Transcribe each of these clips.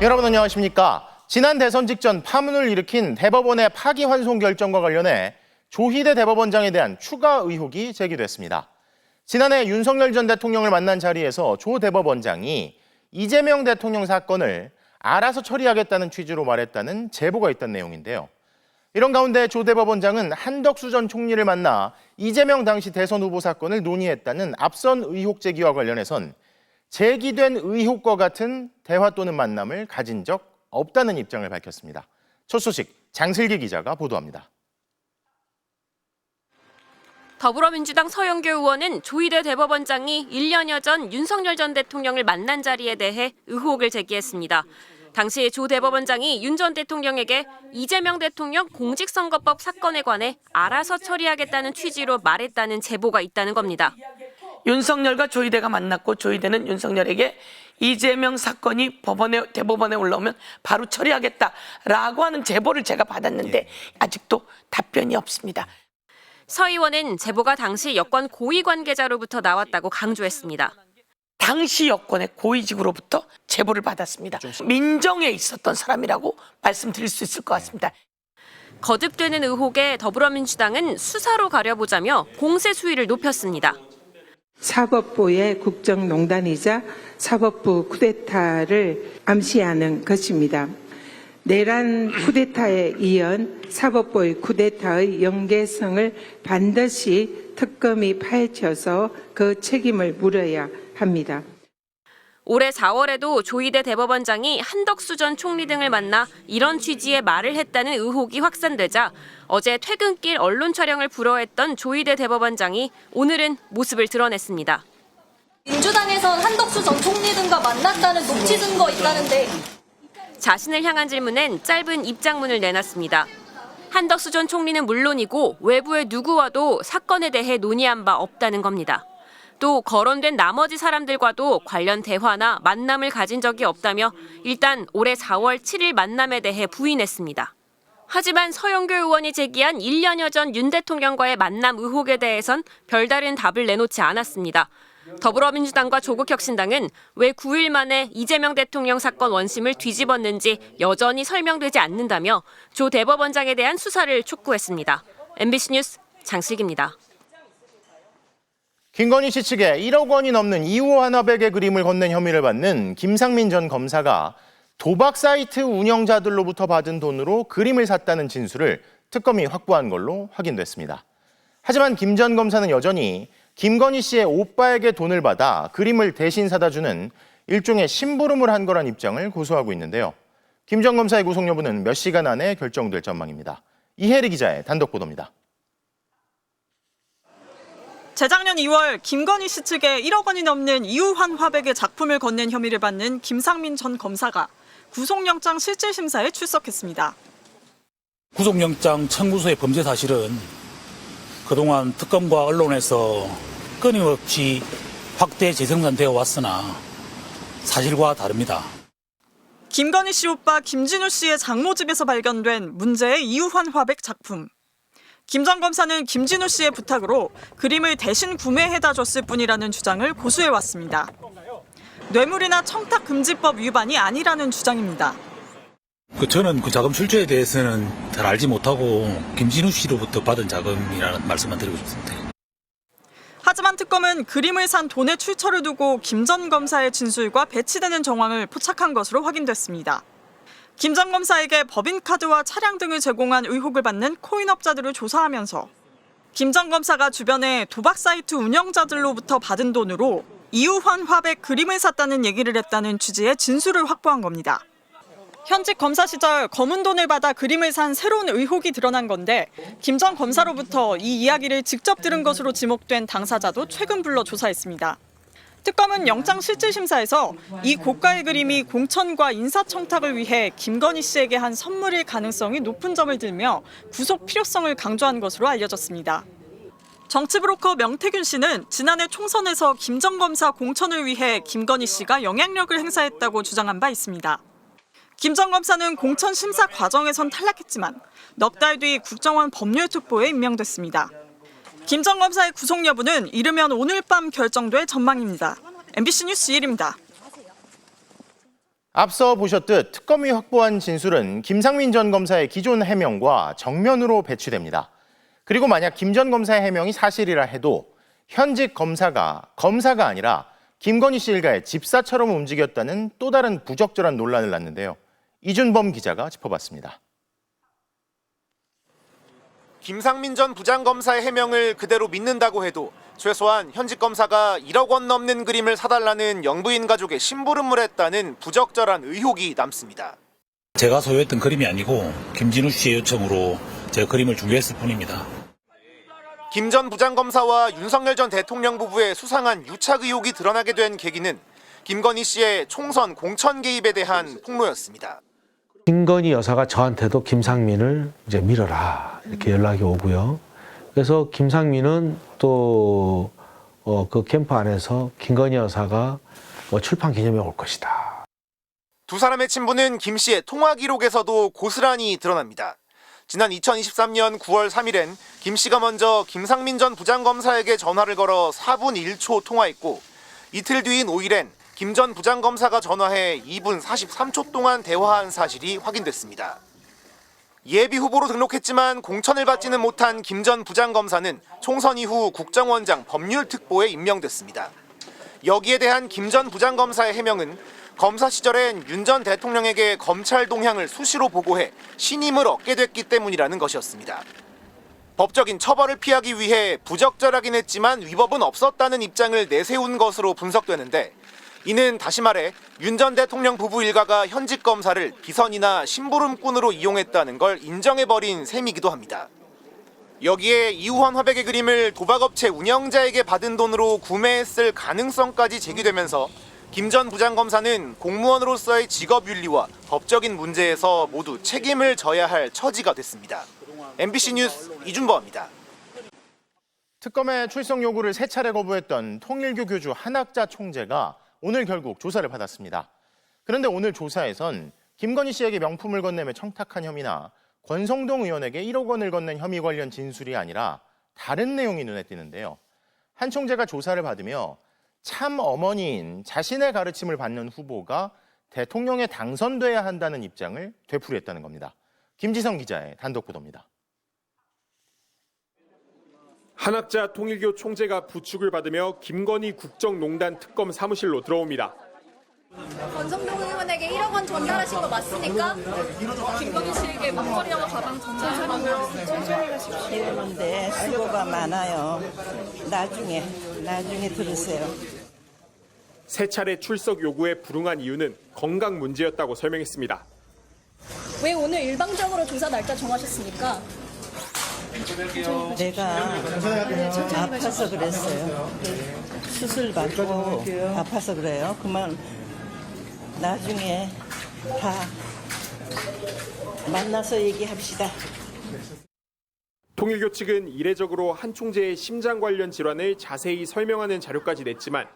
여러분 안녕하십니까? 지난 대선 직전 파문을 일으킨 대법원의 파기환송 결정과 관련해 조희대 대법원장에 대한 추가 의혹이 제기됐습니다. 지난해 윤석열 전 대통령을 만난 자리에서 조 대법원장이 이재명 대통령 사건을 알아서 처리하겠다는 취지로 말했다는 제보가 있던 내용인데요. 이런 가운데 조 대법원장은 한덕수 전 총리를 만나 이재명 당시 대선 후보 사건을 논의했다는 앞선 의혹 제기와 관련해선 제기된 의혹과 같은 대화 또는 만남을 가진 적 없다는 입장을 밝혔습니다. 첫 소식 장슬기 기자가 보도합니다. 더불어민주당 서영교 의원은 조희대 대법원장이 1년여 전 윤석열 전 대통령을 만난 자리에 대해 의혹을 제기했습니다. 당시 조 대법원장이 윤 전 대통령에게 이재명 대통령 공직선거법 사건에 관해 알아서 처리하겠다는 취지로 말했다는 제보가 있다는 겁니다. 윤석열과 조희대가 만났고 조희대는 윤석열에게 이재명 사건이 대법원에 올라오면 바로 처리하겠다라고 하는 제보를 제가 받았는데 아직도 답변이 없습니다. 서 의원은 제보가 당시 여권 고위 관계자로부터 나왔다고 강조했습니다. 당시 여권의 고위직으로부터 제보를 받았습니다. 민정에 있었던 사람이라고 말씀드릴 수 있을 것 같습니다. 거듭되는 의혹에 더불어민주당은 수사로 가려보자며 공세 수위를 높였습니다. 사법부의 국정농단이자 사법부 쿠데타를 암시하는 것입니다. 내란 쿠데타에 이은 사법부의 쿠데타의 연계성을 반드시 특검이 파헤쳐서 그 책임을 물어야 합니다. 올해 4월에도 조희대 대법원장이 한덕수 전 총리 등을 만나 이런 취지의 말을 했다는 의혹이 확산되자 어제 퇴근길 언론 촬영을 불허했던 조희대 대법원장이 오늘은 모습을 드러냈습니다. 민주당에선 한덕수 전 총리 등과 만났다는 녹취 증거 있다는데 자신을 향한 질문엔 짧은 입장문을 내놨습니다. 한덕수 전 총리는 물론이고 외부의 누구와도 사건에 대해 논의한 바 없다는 겁니다. 또 거론된 나머지 사람들과도 관련 대화나 만남을 가진 적이 없다며 일단 올해 4월 7일 만남에 대해 부인했습니다. 하지만 서영교 의원이 제기한 1년여 전 윤 대통령과의 만남 의혹에 대해선 별다른 답을 내놓지 않았습니다. 더불어민주당과 조국혁신당은 왜 9일 만에 이재명 대통령 사건 원심을 뒤집었는지 여전히 설명되지 않는다며 조 대법원장에 대한 수사를 촉구했습니다. MBC 뉴스 장슬기입니다. 김건희 씨 측에 1억 원이 넘는 이후 환화백의 그림을 건넨 혐의를 받는 김상민 전 검사가 도박 사이트 운영자들로부터 받은 돈으로 그림을 샀다는 진술을 특검이 확보한 걸로 확인됐습니다. 하지만 김 전 검사는 여전히 김건희 씨의 오빠에게 돈을 받아 그림을 대신 사다 주는 일종의 심부름을 한 거란 입장을 고수하고 있는데요. 김 전 검사의 구속 여부는 몇 시간 안에 결정될 전망입니다. 이혜리 기자의 단독 보도입니다. 재작년 2월 김건희 씨 측에 1억 원이 넘는 이우환 화백의 작품을 건넨 혐의를 받는 김상민 전 검사가 구속영장 실질심사에 출석했습니다. 구속영장 청구서의 범죄 사실은 그동안 특검과 언론에서 끊임없이 확대 재생산되어 왔으나 사실과 다릅니다. 김건희 씨 오빠 김진우 씨의 장모집에서 발견된 문제의 이우환 화백 작품. 김 전 검사는 김진우 씨의 부탁으로 그림을 대신 구매해다 줬을 뿐이라는 주장을 고수해왔습니다. 뇌물이나 청탁금지법 위반이 아니라는 주장입니다. 저는 그 자금 출처에 대해서는 잘 알지 못하고 김진우 씨로부터 받은 자금이라는 말씀만 드리고 싶습니다. 하지만 특검은 그림을 산 돈의 출처를 두고 김 전 검사의 진술과 배치되는 정황을 포착한 것으로 확인됐습니다. 김 전 검사에게 법인카드와 차량 등을 제공한 의혹을 받는 코인업자들을 조사하면서 김 전 검사가 주변에 도박 사이트 운영자들로부터 받은 돈으로 이우환 화백 그림을 샀다는 얘기를 했다는 취지의 진술을 확보한 겁니다. 현직 검사 시절 검은 돈을 받아 그림을 산 새로운 의혹이 드러난 건데 김 전 검사로부터 이 이야기를 직접 들은 것으로 지목된 당사자도 최근 불러 조사했습니다. 특검은 영장 실질심사에서 이 고가의 그림이 공천과 인사청탁을 위해 김건희 씨에게 한 선물일 가능성이 높은 점을 들며 구속 필요성을 강조한 것으로 알려졌습니다. 정치브로커 명태균 씨는 지난해 총선에서 김 전 검사 공천을 위해 김건희 씨가 영향력을 행사했다고 주장한 바 있습니다. 김 전 검사는 공천 심사 과정에선 탈락했지만 넉 달 뒤 국정원 법률특보에 임명됐습니다. 김 전 검사의 구속 여부는 이르면 오늘 밤 결정될 전망입니다. MBC 뉴스 이혜리입니다. 앞서 보셨듯 특검이 확보한 진술은 김상민 전 검사의 기존 해명과 정면으로 배치됩니다. 그리고 만약 김 전 검사의 해명이 사실이라 해도 현직 검사가 아니라 김건희 씨 일가의 집사처럼 움직였다는 또 다른 부적절한 논란을 낳는데요. 이준범 기자가 짚어봤습니다. 김상민 전 부장검사의 해명을 그대로 믿는다고 해도 최소한 현직 검사가 1억 원 넘는 그림을 사달라는 영부인 가족의 심부름을 했다는 부적절한 의혹이 남습니다. 제가 소유했던 그림이 아니고 김진우 씨의 요청으로 제가 그림을 준비했을 뿐입니다. 김 전 부장검사와 윤석열 전 대통령 부부의 수상한 유착 의혹이 드러나게 된 계기는 김건희 씨의 총선 공천 개입에 대한 폭로였습니다. 김건희 여사가 저한테도 김상민을 이제 밀어라 이렇게 연락이 오고요. 그래서 김상민은 또 그 캠프 안에서 김건희 여사가 출판 기념회에 올 것이다. 두 사람의 친분은 김 씨의 통화 기록에서도 고스란히 드러납니다. 지난 2023년 9월 3일엔 김 씨가 먼저 김상민 전 부장검사에게 전화를 걸어 4분 1초 통화했고 이틀 뒤인 5일엔 김 전 부장검사가 전화해 2분 43초 동안 대화한 사실이 확인됐습니다. 예비 후보로 등록했지만 공천을 받지는 못한 김 전 부장검사는 총선 이후 국정원장 법률특보에 임명됐습니다. 여기에 대한 김 전 부장검사의 해명은 검사 시절엔 윤 전 대통령에게 검찰 동향을 수시로 보고해 신임을 얻게 됐기 때문이라는 것이었습니다. 법적인 처벌을 피하기 위해 부적절하긴 했지만 위법은 없었다는 입장을 내세운 것으로 분석되는데 이는 다시 말해 윤 전 대통령 부부 일가가 현직 검사를 비선이나 심부름꾼으로 이용했다는 걸 인정해버린 셈이기도 합니다. 여기에 이우환 화백의 그림을 도박업체 운영자에게 받은 돈으로 구매했을 가능성까지 제기되면서 김 전 부장검사는 공무원으로서의 직업윤리와 법적인 문제에서 모두 책임을 져야 할 처지가 됐습니다. MBC 뉴스 이준범입니다. 특검의 출석 요구를 3차례 거부했던 통일교 교주 한학자 총재가 오늘 결국 조사를 받았습니다. 그런데 오늘 조사에선 김건희 씨에게 명품을 건네며 청탁한 혐의나 권성동 의원에게 1억 원을 건넨 혐의 관련 진술이 아니라 다른 내용이 눈에 띄는데요. 한 총재가 조사를 받으며 참 어머니인 자신의 가르침을 받는 후보가 대통령에 당선돼야 한다는 입장을 되풀이했다는 겁니다. 김지성 기자의 단독 보도입니다. 한학자 통일교 총재가 부축을 받으며 김건희 국정농단 특검 사무실로 들어옵니다. 권성동 의원에게 1억 원 전달하신 거 맞습니까? 김건희 씨에게 목걸이와 가방 전달하신 거 천천히 가십시오. 이러는데 수고가 많아요. 나중에 들으세요. 3차례 출석 요구에 불응한 이유는 건강 문제였다고 설명했습니다. 왜 오늘 일방적으로 조사 날짜 정하셨습니까? 내가 아파서 그랬어요. 수술 받고 아파서 그래요. 그만 나중에 다 만나서 얘기합시다. 통일교 측은 이례적으로 한 총재의 심장 관련 질환을 자세히 설명하는 자료까지 냈지만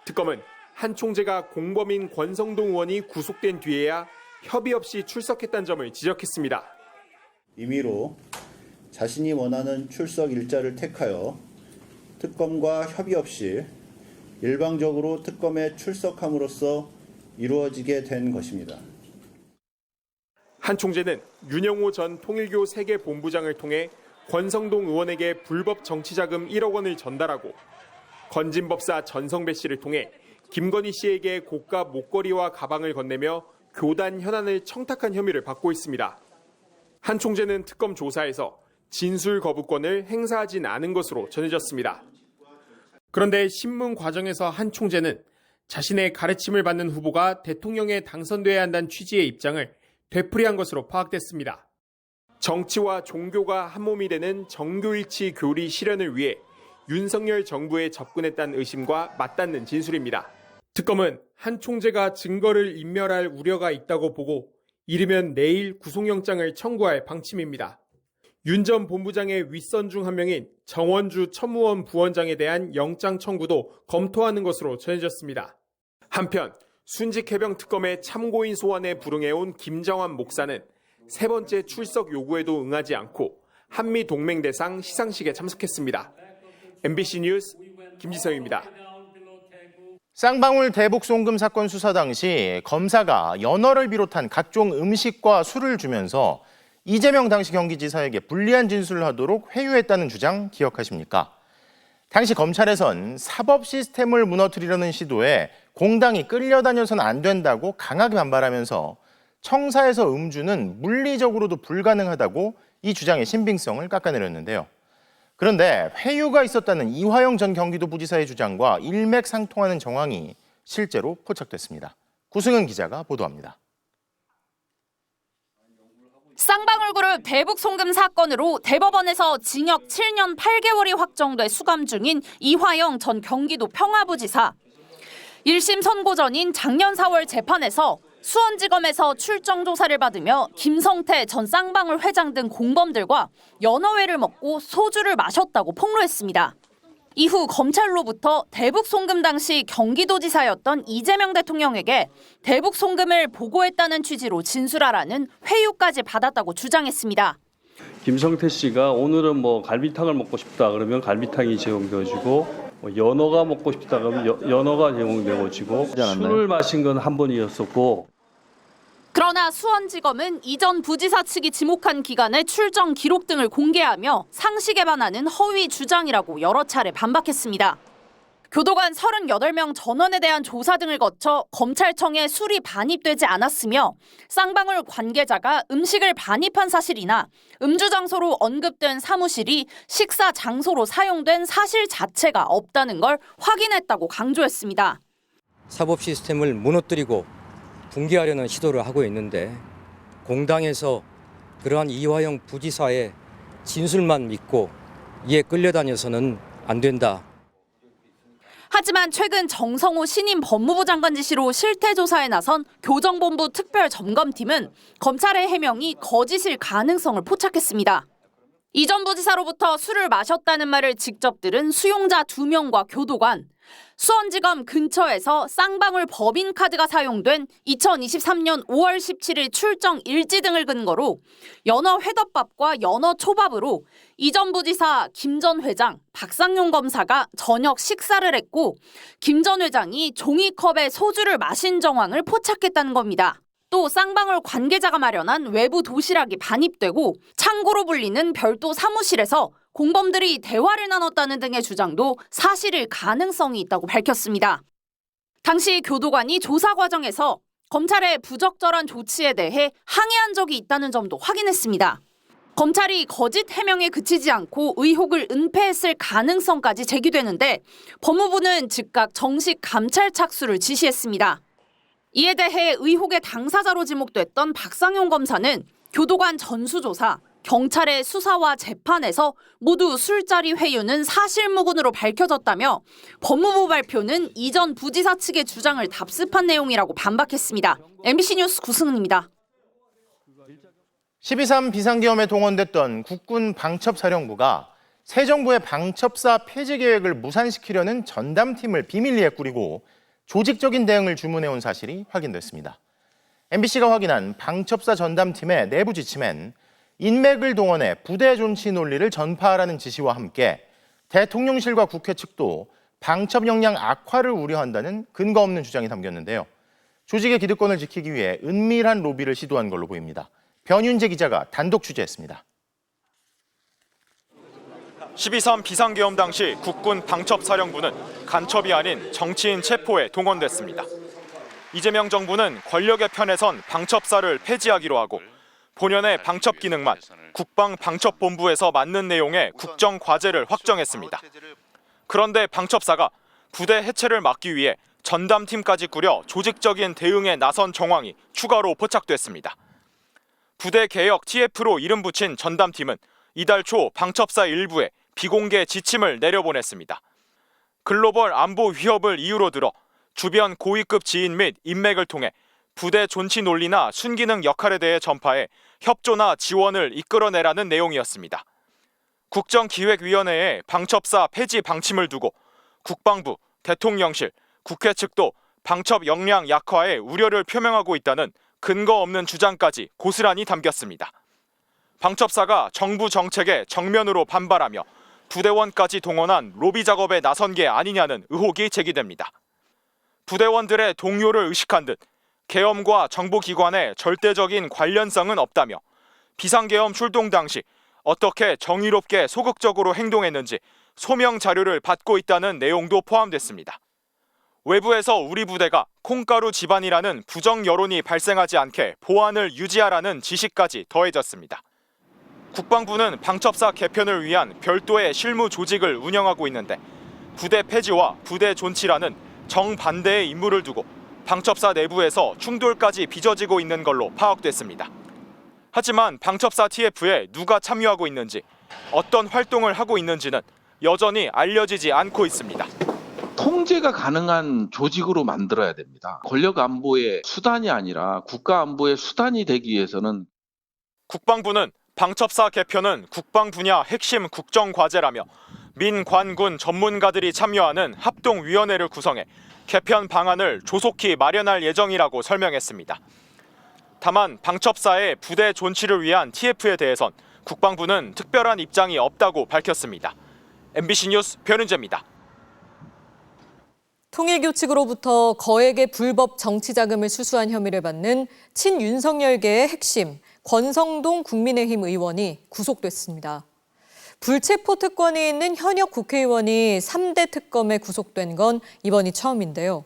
특검은 한 총재가 공범인 권성동 의원이 구속된 뒤에야 협의 없이 출석했다는 점을 지적했습니다. 임의로 자신이 원하는 출석 일자를 택하여 특검과 협의 없이 일방적으로 특검에 출석함으로써 이루어지게 된 것입니다. 한 총재는 윤영호 전 통일교 세계본부장을 통해 권성동 의원에게 불법 정치자금 1억 원을 전달하고 건진법사 전성배 씨를 통해 김건희 씨에게 고가 목걸이와 가방을 건네며 교단 현안을 청탁한 혐의를 받고 있습니다. 한 총재는 특검 조사에서 진술 거부권을 행사하진 않은 것으로 전해졌습니다. 그런데 신문 과정에서 한 총재는 자신의 가르침을 받는 후보가 대통령에 당선돼야 한다는 취지의 입장을 되풀이한 것으로 파악됐습니다. 정치와 종교가 한몸이 되는 정교일치 교리 실현을 위해 윤석열 정부에 접근했다는 의심과 맞닿는 진술입니다. 특검은 한 총재가 증거를 인멸할 우려가 있다고 보고 이르면 내일 구속영장을 청구할 방침입니다. 윤 전 본부장의 윗선 중 한 명인 정원주 첨무원 부원장에 대한 영장 청구도 검토하는 것으로 전해졌습니다. 한편 순직해병 특검의 참고인 소환에 불응해온 김정환 목사는 3번째 출석 요구에도 응하지 않고 한미동맹 대상 시상식에 참석했습니다. MBC 뉴스 김지성입니다. 쌍방울 대북 송금 사건 수사 당시 검사가 연어를 비롯한 각종 음식과 술을 주면서 이재명 당시 경기지사에게 불리한 진술을 하도록 회유했다는 주장 기억하십니까? 당시 검찰에선 사법 시스템을 무너뜨리려는 시도에 공당이 끌려다녀서는 안 된다고 강하게 반발하면서 청사에서 음주는 물리적으로도 불가능하다고 이 주장의 신빙성을 깎아내렸는데요. 그런데 회유가 있었다는 이화영 전 경기도부지사의 주장과 일맥상통하는 정황이 실제로 포착됐습니다. 구승은 기자가 보도합니다. 쌍방울그룹 대북 송금 사건으로 대법원에서 징역 7년 8개월이 확정돼 수감 중인 이화영 전 경기도 평화부지사. 1심 선고 전인 작년 4월 재판에서 수원지검에서 출정 조사를 받으며 김성태 전 쌍방울 회장 등 공범들과 연어회를 먹고 소주를 마셨다고 폭로했습니다. 이후 검찰로부터 대북 송금 당시 경기도지사였던 이재명 대통령에게 대북 송금을 보고했다는 취지로 진술하라는 회유까지 받았다고 주장했습니다. 김성태 씨가 오늘은 갈비탕을 먹고 싶다 그러면 갈비탕이 제공되어지고 연어가 먹고 싶다 그러면 연어가 제공되어지고 술을 마신 건 한 번이었었고. 그러나 수원지검은 이전 부지사 측이 지목한 기간의 출정 기록 등을 공개하며 상식에 반하는 허위 주장이라고 여러 차례 반박했습니다. 교도관 38명 전원에 대한 조사 등을 거쳐 검찰청에 술이 반입되지 않았으며 쌍방울 관계자가 음식을 반입한 사실이나 음주 장소로 언급된 사무실이 식사 장소로 사용된 사실 자체가 없다는 걸 확인했다고 강조했습니다. 사법 시스템을 무너뜨리고 붕괴하려는 시도를 하고 있는데 공당에서 그러한 이화영 부지사의 진술만 믿고 이에 끌려다녀서는 안 된다. 하지만 최근 정성호 신임 법무부 장관 지시로 실태조사에 나선 교정본부 특별점검팀은 검찰의 해명이 거짓일 가능성을 포착했습니다. 이 전 부지사로부터 술을 마셨다는 말을 직접 들은 수용자 2명과 교도관, 수원지검 근처에서 쌍방울 법인카드가 사용된 2023년 5월 17일 출정 일지 등을 근거로 연어 회덮밥과 연어 초밥으로 이 전 부지사 김 전 회장, 박상용 검사가 저녁 식사를 했고 김 전 회장이 종이컵에 소주를 마신 정황을 포착했다는 겁니다. 또 쌍방울 관계자가 마련한 외부 도시락이 반입되고 창고로 불리는 별도 사무실에서 공범들이 대화를 나눴다는 등의 주장도 사실일 가능성이 있다고 밝혔습니다. 당시 교도관이 조사 과정에서 검찰의 부적절한 조치에 대해 항의한 적이 있다는 점도 확인했습니다. 검찰이 거짓 해명에 그치지 않고 의혹을 은폐했을 가능성까지 제기되는데 법무부는 즉각 정식 감찰 착수를 지시했습니다. 이에 대해 의혹의 당사자로 지목됐던 박상용 검사는 교도관 전수조사, 경찰의 수사와 재판에서 모두 술자리 회유는 사실무근으로 밝혀졌다며 법무부 발표는 이전 부지사 측의 주장을 답습한 내용이라고 반박했습니다. MBC 뉴스 구승은입니다. 12.3 비상계엄에 동원됐던 국군 방첩사령부가 새 정부의 방첩사 폐지 계획을 무산시키려는 전담팀을 비밀리에 꾸리고 조직적인 대응을 주문해온 사실이 확인됐습니다. MBC가 확인한 방첩사 전담팀의 내부 지침엔 인맥을 동원해 부대 존치 논리를 전파하라는 지시와 함께 대통령실과 국회 측도 방첩 역량 악화를 우려한다는 근거 없는 주장이 담겼는데요. 조직의 기득권을 지키기 위해 은밀한 로비를 시도한 걸로 보입니다. 변윤재 기자가 단독 취재했습니다. 12.3 비상계엄 당시 국군 방첩사령부는 간첩이 아닌 정치인 체포에 동원됐습니다. 이재명 정부는 권력의 편에 선 방첩사를 폐지하기로 하고 본연의 방첩 기능만 국방방첩본부에서 맡는 내용의 국정과제를 확정했습니다. 그런데 방첩사가 부대 해체를 막기 위해 전담팀까지 꾸려 조직적인 대응에 나선 정황이 추가로 포착됐습니다. 부대 개혁 TF로 이름 붙인 전담팀은 이달 초 방첩사 일부에 비공개 지침을 내려보냈습니다. 글로벌 안보 위협을 이유로 들어 주변 고위급 지인 및 인맥을 통해 부대 존치 논리나 순기능 역할에 대해 전파해 협조나 지원을 이끌어내라는 내용이었습니다. 국정기획위원회에 방첩사 폐지 방침을 두고 국방부, 대통령실, 국회 측도 방첩 역량 약화에 우려를 표명하고 있다는 근거 없는 주장까지 고스란히 담겼습니다. 방첩사가 정부 정책에 정면으로 반발하며 부대원까지 동원한 로비 작업에 나선 게 아니냐는 의혹이 제기됩니다. 부대원들의 동요를 의식한 듯 계엄과 정보기관의 절대적인 관련성은 없다며 비상계엄 출동 당시 어떻게 정의롭게 소극적으로 행동했는지 소명 자료를 받고 있다는 내용도 포함됐습니다. 외부에서 우리 부대가 콩가루 집안이라는 부정 여론이 발생하지 않게 보안을 유지하라는 지시까지 더해졌습니다. 국방부는 방첩사 개편을 위한 별도의 실무 조직을 운영하고 있는데 부대 폐지와 부대 존치라는 정반대의 임무를 두고 방첩사 내부에서 충돌까지 빚어지고 있는 걸로 파악됐습니다. 하지만 방첩사 TF에 누가 참여하고 있는지, 어떤 활동을 하고 있는지는 여전히 알려지지 않고 있습니다. 통제가 가능한 조직으로 만들어야 됩니다. 권력 안보의 수단이 아니라 국가 안보의 수단이 되기 위해서는 국방부는 방첩사 개편은 국방 분야 핵심 국정 과제라며 민관군 전문가들이 참여하는 합동위원회를 구성해 개편 방안을 조속히 마련할 예정이라고 설명했습니다. 다만 방첩사의 부대 존치를 위한 TF에 대해선 국방부는 특별한 입장이 없다고 밝혔습니다. MBC 뉴스 변은재입니다. 통일교 측으로부터 거액의 불법 정치자금을 수수한 혐의를 받는 친윤석열계의 핵심 권성동 국민의힘 의원이 구속됐습니다. 불체포 특권이 있는 현역 국회의원이 3대 특검에 구속된 건 이번이 처음인데요.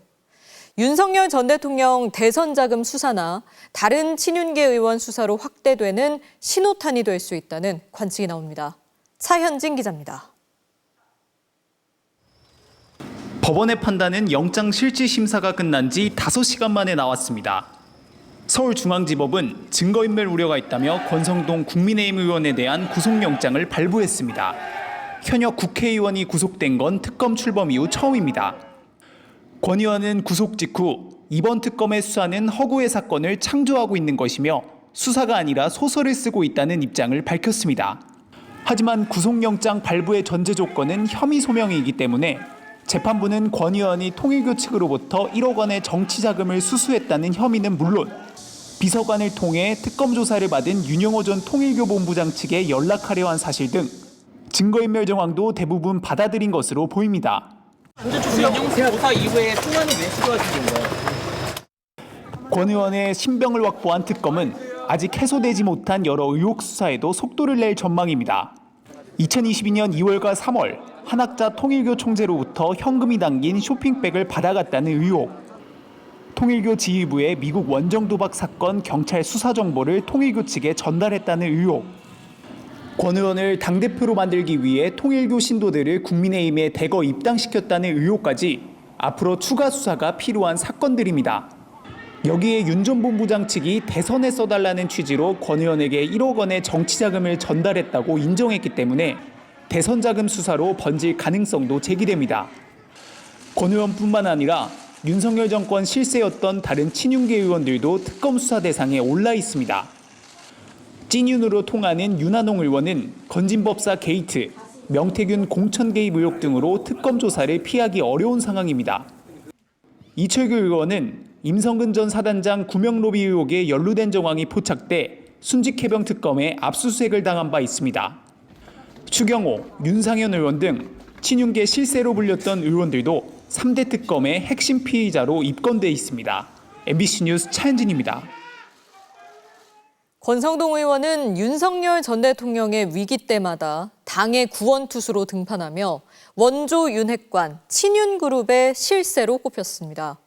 윤석열 전 대통령 대선 자금 수사나 다른 친윤계 의원 수사로 확대되는 신호탄이 될 수 있다는 관측이 나옵니다. 차현진 기자입니다. 법원의 판단은 영장 실질 심사가 끝난 지 5시간 만에 나왔습니다. 서울중앙지법은 증거인멸 우려가 있다며 권성동 국민의힘 의원에 대한 구속영장을 발부했습니다. 현역 국회의원이 구속된 건 특검 출범 이후 처음입니다. 권 의원은 구속 직후 이번 특검의 수사는 허구의 사건을 창조하고 있는 것이며 수사가 아니라 소설을 쓰고 있다는 입장을 밝혔습니다. 하지만 구속영장 발부의 전제 조건은 혐의 소명이기 때문에 재판부는 권 의원이 통일교 측으로부터 1억 원의 정치자금을 수수했다는 혐의는 물론 비서관을 통해 특검 조사를 받은 윤영호 전 통일교 본부장 측에 연락하려 한 사실 등 증거인멸 정황도 대부분 받아들인 것으로 보입니다. 조사 이후에 통화는 왜 시도하신 건가요? 권 의원의 신병을 확보한 특검은 아직 해소되지 못한 여러 의혹 수사에도 속도를 낼 전망입니다. 2022년 2월과 3월 한학자 통일교 총재로부터 현금이 담긴 쇼핑백을 받아갔다는 의혹, 통일교 지휘부의 미국 원정 도박 사건 경찰 수사 정보를 통일교 측에 전달했다는 의혹, 권 의원을 당대표로 만들기 위해 통일교 신도들을 국민의힘에 대거 입당시켰다는 의혹까지 앞으로 추가 수사가 필요한 사건들입니다. 여기에 윤 전 본부장 측이 대선에 써달라는 취지로 권 의원에게 1억 원의 정치자금을 전달했다고 인정했기 때문에 대선 자금 수사로 번질 가능성도 제기됩니다. 권 의원뿐만 아니라 윤석열 정권 실세였던 다른 친윤계 의원들도 특검 수사 대상에 올라 있습니다. 찐윤으로 통하는 윤한홍 의원은 건진법사 게이트, 명태균 공천 개입 의혹 등으로 특검 조사를 피하기 어려운 상황입니다. 이철규 의원은 임성근 전 사단장 구명 로비 의혹에 연루된 정황이 포착돼 순직해병 특검에 압수수색을 당한 바 있습니다. 추경호, 윤상현 의원 등 친윤계 실세로 불렸던 의원들도 3대 특검의 핵심 피의자로 입건돼 있습니다. MBC 뉴스 차현진입니다. 권성동 의원은 윤석열 전 대통령의 위기 때마다 당의 구원투수로 등판하며 원조 윤핵관 친윤그룹의 실세로 꼽혔습니다.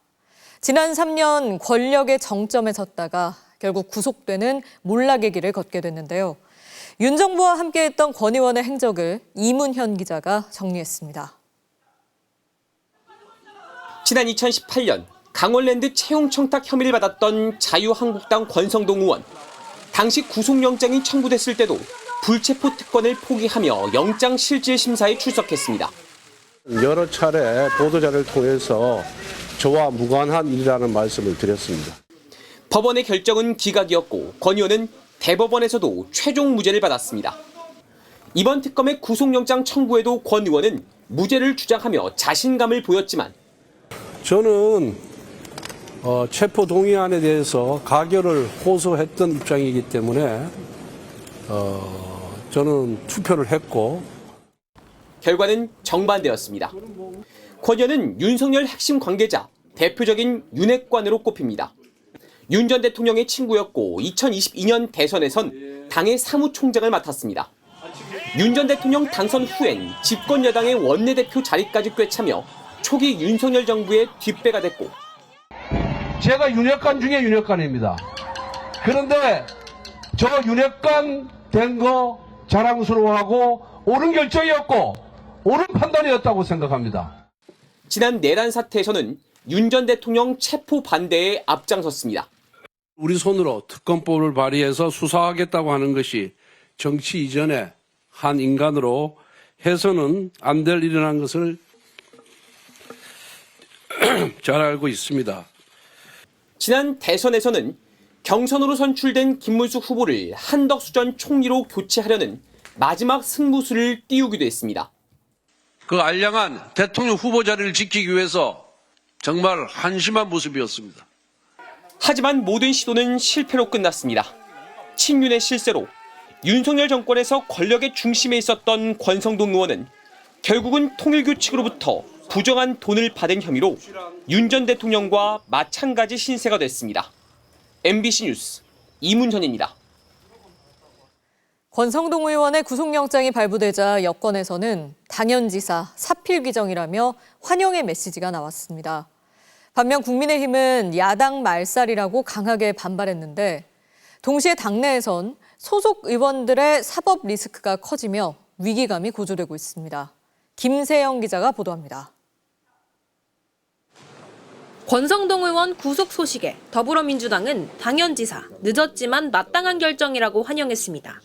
지난 3년 권력의 정점에 섰다가 결국 구속되는 몰락의 길을 걷게 됐는데요. 윤 정부와 함께했던 권 의원의 행적을 이문현 기자가 정리했습니다. 지난 2018년 강원랜드 채용 청탁 혐의를 받았던 자유한국당 권성동 의원. 당시 구속영장이 청구됐을 때도 불체포 특권을 포기하며 영장 실질 심사에 출석했습니다. 여러 차례 보도자를 통해서 저와 무관한 일이라는 말씀을 드렸습니다. 법원의 결정은 기각이었고 권 의원은 대법원에서도 최종 무죄를 받았습니다. 이번 특검의 구속영장 청구에도 권 의원은 무죄를 주장하며 자신감을 보였지만 저는 체포 동의안에 대해서 가결을 호소했던 입장이기 때문에 저는 투표를 했고 결과는 정반대였습니다. 권 의원은 윤석열 핵심 관계자 대표적인 윤핵관으로 꼽힙니다. 윤 전 대통령의 친구였고 2022년 대선에선 당의 사무총장을 맡았습니다. 윤 전 대통령 당선 후엔 집권 여당의 원내대표 자리까지 꿰차며 초기 윤석열 정부의 뒷배가 됐고 제가 윤핵관 중에 윤핵관입니다. 그런데 저 윤핵관 된 거 자랑스러워하고 옳은 결정이었고 옳은 판단이었다고 생각합니다. 지난 내란 사태에서는 윤 전 대통령 체포 반대에 앞장섰습니다. 우리 손으로 특검법을 발의해서 수사하겠다고 하는 것이 정치 이전에 한 인간으로 해서는 안 될 일이라는 것을 잘 알고 있습니다. 지난 대선에서는 경선으로 선출된 김문숙 후보를 한덕수 전 총리로 교체하려는 마지막 승부수를 띄우기도 했습니다. 그 알량한 대통령 후보 자리를 지키기 위해서 정말 한심한 모습이었습니다. 하지만 모든 시도는 실패로 끝났습니다. 친윤의 실세로 윤석열 정권에서 권력의 중심에 있었던 권성동 의원은 결국은 통일교 측으로부터 부정한 돈을 받은 혐의로 윤 전 대통령과 마찬가지 신세가 됐습니다. MBC 뉴스 이문현입니다. 권성동 의원의 구속영장이 발부되자 여권에서는 당연지사, 사필귀정이라며 환영의 메시지가 나왔습니다. 반면 국민의힘은 야당 말살이라고 강하게 반발했는데 동시에 당내에선 소속 의원들의 사법 리스크가 커지며 위기감이 고조되고 있습니다. 김세영 기자가 보도합니다. 권성동 의원 구속 소식에 더불어민주당은 당연지사, 늦었지만 마땅한 결정이라고 환영했습니다.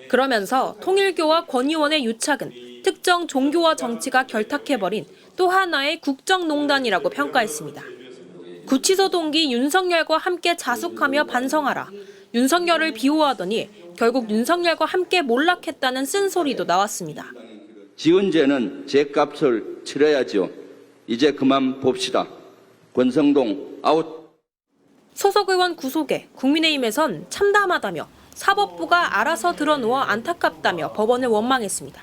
그러면서 통일교와 권 의원의 유착은 특정 종교와 정치가 결탁해버린 또 하나의 국정농단이라고 평가했습니다. 구치소 동기 윤석열과 함께 자숙하며 반성하라. 윤석열을 비호하더니 결국 윤석열과 함께 몰락했다는 쓴소리도 나왔습니다. 지은 죄는 죄값을 치러야죠. 이제 그만 봅시다. 권성동 아웃. 소속 의원 구속에 국민의힘에선 참담하다며 사법부가 알아서 들어누워 안타깝다며 법원을 원망했습니다.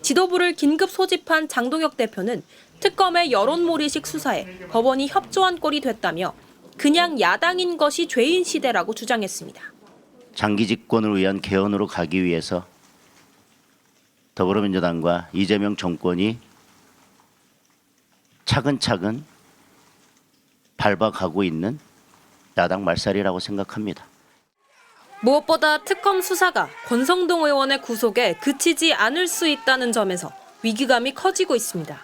지도부를 긴급 소집한 장동혁 대표는 특검의 여론몰이식 수사에 법원이 협조한 꼴이 됐다며 그냥 야당인 것이 죄인 시대라고 주장했습니다. 장기 집권을 위한 개헌으로 가기 위해서 더불어민주당과 이재명 정권이 차근차근 밟아가고 있는 야당 말살이라고 생각합니다. 무엇보다 특검 수사가 권성동 의원의 구속에 그치지 않을 수 있다는 점에서 위기감이 커지고 있습니다.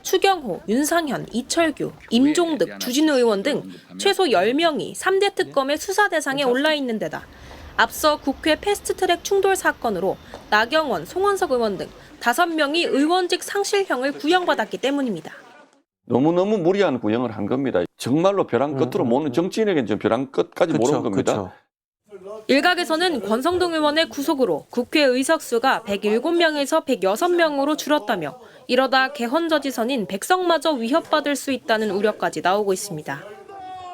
추경호, 윤상현, 이철규, 임종득, 주진우 의원 등 최소 10명이 3대 특검의 수사 대상에 올라 있는 데다 앞서 국회 패스트트랙 충돌 사건으로 나경원, 송원석 의원 등 5명이 의원직 상실형을 구형받았기 때문입니다. 너무너무 무리한 구형을 한 겁니다. 정말로 벼랑 끝으로 모는 정치인에게는 좀 벼랑 끝까지 모른 겁니다. 일각에서는 권성동 의원의 구속으로 국회 의석수가 107명에서 106명으로 줄었다며 이러다 개헌저지선인 백석마저 위협받을 수 있다는 우려까지 나오고 있습니다.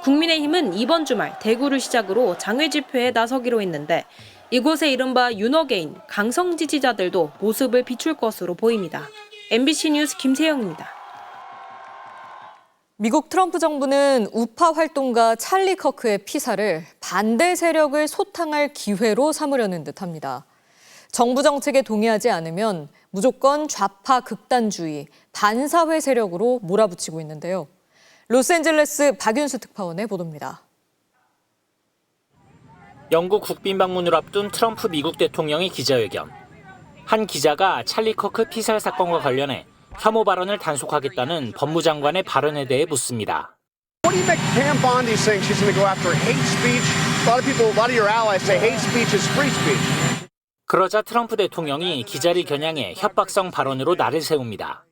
국민의힘은 이번 주말 대구를 시작으로 장외 집회에 나서기로 했는데 이곳에 이른바 윤어게인 강성 지지자들도 모습을 비출 것으로 보입니다. MBC 뉴스 김세영입니다. 미국 트럼프 정부는 우파 활동가 찰리 커크의 피살을 반대 세력을 소탕할 기회로 삼으려는 듯합니다. 정부 정책에 동의하지 않으면 무조건 좌파 극단주의, 반사회 세력으로 몰아붙이고 있는데요. 로스앤젤레스 박윤수 특파원의 보도입니다. 영국 국빈 방문을 앞둔 트럼프 미국 대통령의 기자회견. 한 기자가 찰리 커크 피살 사건과 관련해 혐오 발언을 단속하겠다는 법무장관의 발언에 대해 묻습니다. What do you make Pam Bondi saying she's going to go after hate speech? A lot of your allies say hate speech is free speech. 그러자 트럼프 대통령이 기자를 겨냥해 협박성 발언으로 날을 세웁니다.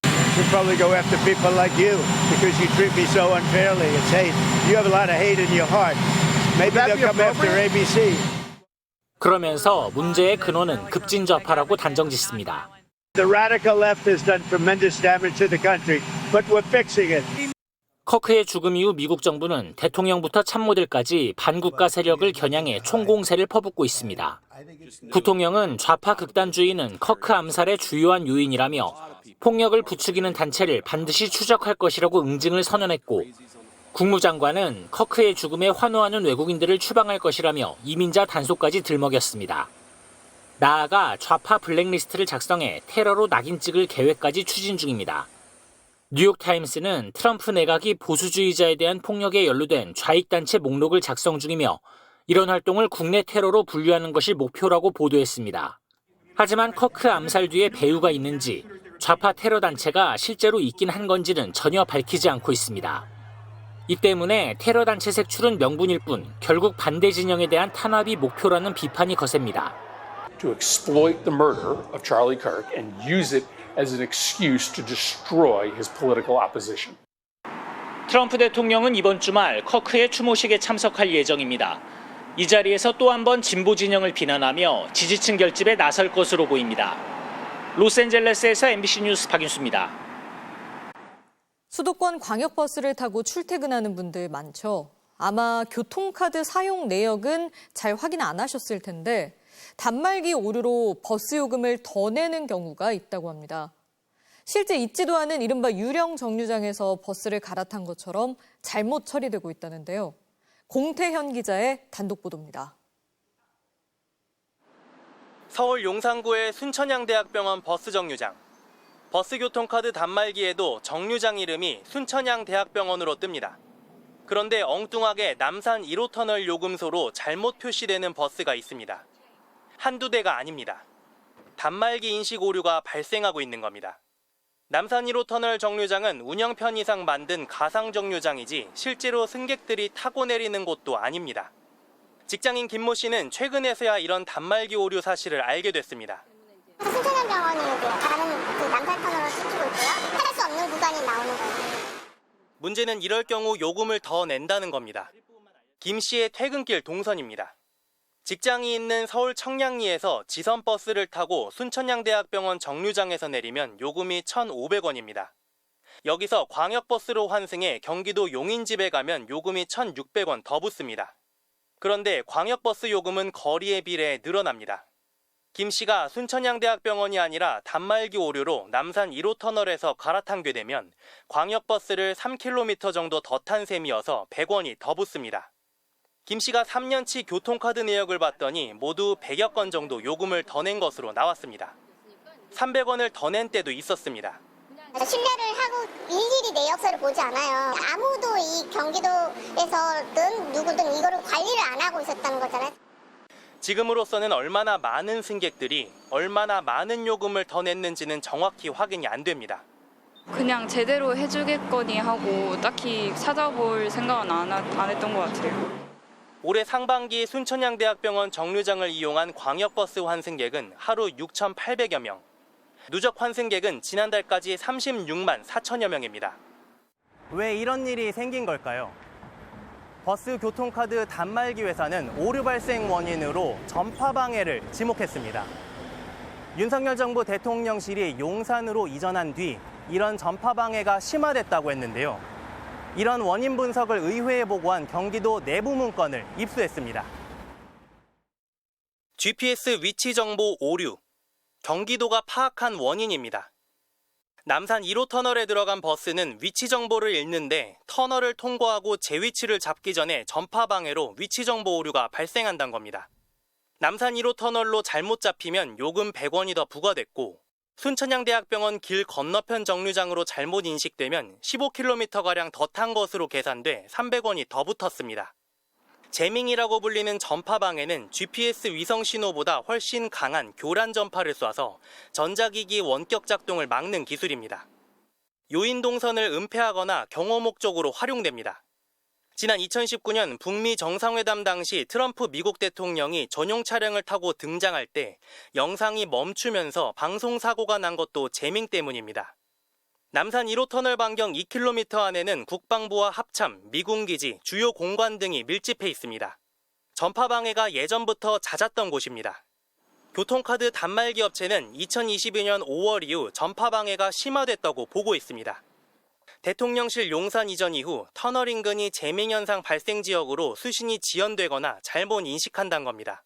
She'll probably go after people like you because you treat me so unfairly. It's hate. You have a lot of hate in your heart. Maybe they'll come after ABC. 그러면서 문제의 근원은 급진좌파라고 단정짓습니다. The radical left has done tremendous damage to the country, but we're fixing it. 커크의 죽음 이후 미국 정부는 대통령부터 참모들까지 반국가 세력을 겨냥해 총공세를 퍼붓고 있습니다. 부통령은 좌파 극단주의는 커크 암살의 주요한 요인이라며 폭력을 부추기는 단체를 반드시 추적할 것이라고 응징을 선언했고, 국무장관은 커크의 죽음에 환호하는 외국인들을 추방할 것이라며 이민자 단속까지 들먹였습니다. 나아가 좌파 블랙리스트를 작성해 테러로 낙인 찍을 계획까지 추진 중입니다. 뉴욕타임스는 트럼프 내각이 보수주의자에 대한 폭력에 연루된 좌익단체 목록을 작성 중이며 이런 활동을 국내 테러로 분류하는 것이 목표라고 보도했습니다. 하지만 커크 암살 뒤에 배후가 있는지 좌파 테러 단체가 실제로 있긴 한 건지는 전혀 밝히지 않고 있습니다. 이 때문에 테러 단체 색출은 명분일 뿐 결국 반대 진영에 대한 탄압이 목표라는 비판이 거셉니다. To exploit the murder of Charlie Kirk and use it as an excuse to destroy his political opposition. 트럼프 대통령은 이번 주말 커크의 추모식에 참석할 예정입니다. 이 자리에서 또 한 번 진보 진영을 비난하며 지지층 결집에 나설 것으로 보입니다. 로스앤젤레스에서 MBC 뉴스 박윤수입니다. 수도권 광역버스를 타고 출퇴근하는 분들 많죠. 아마 교통카드 사용 내역은 잘 확인 안 하셨을 텐데 단말기 오류로 버스 요금을 더 내는 경우가 있다고 합니다. 실제 있지도 않은 이른바 유령 정류장에서 버스를 갈아탄 것처럼 잘못 처리되고 있다는데요. 공태현 기자의 단독 보도입니다. 서울 용산구의 순천향대학병원 버스 정류장. 버스 교통카드 단말기에도 정류장 이름이 순천향대학병원으로 뜹니다. 그런데 엉뚱하게 남산 1호 터널 요금소로 잘못 표시되는 버스가 있습니다. 한두 대가 아닙니다. 단말기 인식 오류가 발생하고 있는 겁니다. 남산 1호 터널 정류장은 운영 편의상 만든 가상 정류장이지 실제로 승객들이 타고 내리는 곳도 아닙니다. 직장인 김모 씨는 최근에서야 이런 단말기 오류 사실을 알게 됐습니다. 순천향병원이 다른 남산 터널을 지키고 있고요. 탈 수 없는 구간이 나오는 거예요. 문제는 이럴 경우 요금을 더 낸다는 겁니다. 김 씨의 퇴근길 동선입니다. 직장이 있는 서울 청량리에서 지선버스를 타고 순천향대학병원 정류장에서 내리면 요금이 1,500원입니다. 여기서 광역버스로 환승해 경기도 용인집에 가면 요금이 1,600원 더 붙습니다. 그런데 광역버스 요금은 거리에 비례해 늘어납니다. 김 씨가 순천향대학병원이 아니라 단말기 오류로 남산 1호 터널에서 갈아탄게 되면 광역버스를 3km 정도 더 탄 셈이어서 100원이 더 붙습니다. 김 씨가 3년치 교통카드 내역을 봤더니 모두 100여 건 정도 요금을 더 낸 것으로 나왔습니다. 300원을 더 낸 때도 있었습니다. 신뢰를 하고 일일이 내역서를 보지 않아요. 아무도 이 경기도에서든 누구든 이거를 관리를 안 하고 있었다는 거잖아요. 지금으로서는 얼마나 많은 승객들이 얼마나 많은 요금을 더 냈는지는 정확히 확인이 안 됩니다. 그냥 제대로 해주겠거니 하고 딱히 찾아볼 생각은 안 했던 것 같아요. 올해 상반기 순천향대학병원 정류장을 이용한 광역버스 환승객은 하루 6,800여 명. 누적 환승객은 지난달까지 36만 4천여 명입니다. 왜 이런 일이 생긴 걸까요? 버스 교통카드 단말기 회사는 오류 발생 원인으로 전파 방해를 지목했습니다. 윤석열 정부 대통령실이 용산으로 이전한 뒤 이런 전파 방해가 심화됐다고 했는데요. 이런 원인 분석을 의회에 보고한 경기도 내부 문건을 입수했습니다. GPS 위치 정보 오류, 경기도가 파악한 원인입니다. 남산 1호 터널에 들어간 버스는 위치 정보를 읽는데 터널을 통과하고 제 위치를 잡기 전에 전파 방해로 위치 정보 오류가 발생한다는 겁니다. 남산 1호 터널로 잘못 잡히면 요금 100원이 더 부과됐고 순천향대학병원 길 건너편 정류장으로 잘못 인식되면 15km가량 더 탄 것으로 계산돼 300원이 더 붙었습니다. 제밍이라고 불리는 전파 방해는 GPS 위성 신호보다 훨씬 강한 교란 전파를 쏴서 전자기기 원격 작동을 막는 기술입니다. 요인 동선을 은폐하거나 경호 목적으로 활용됩니다. 지난 2019년 북미 정상회담 당시 트럼프 미국 대통령이 전용 차량을 타고 등장할 때 영상이 멈추면서 방송사고가 난 것도 제밍 때문입니다. 남산 1호 터널 반경 2km 안에는 국방부와 합참, 미군기지, 주요 공관 등이 밀집해 있습니다. 전파 방해가 예전부터 잦았던 곳입니다. 교통카드 단말기 업체는 2022년 5월 이후 전파 방해가 심화됐다고 보고 있습니다. 대통령실 용산 이전 이후 터널 인근이 제밍 현상 발생 지역으로 수신이 지연되거나 잘못 인식한다는 겁니다.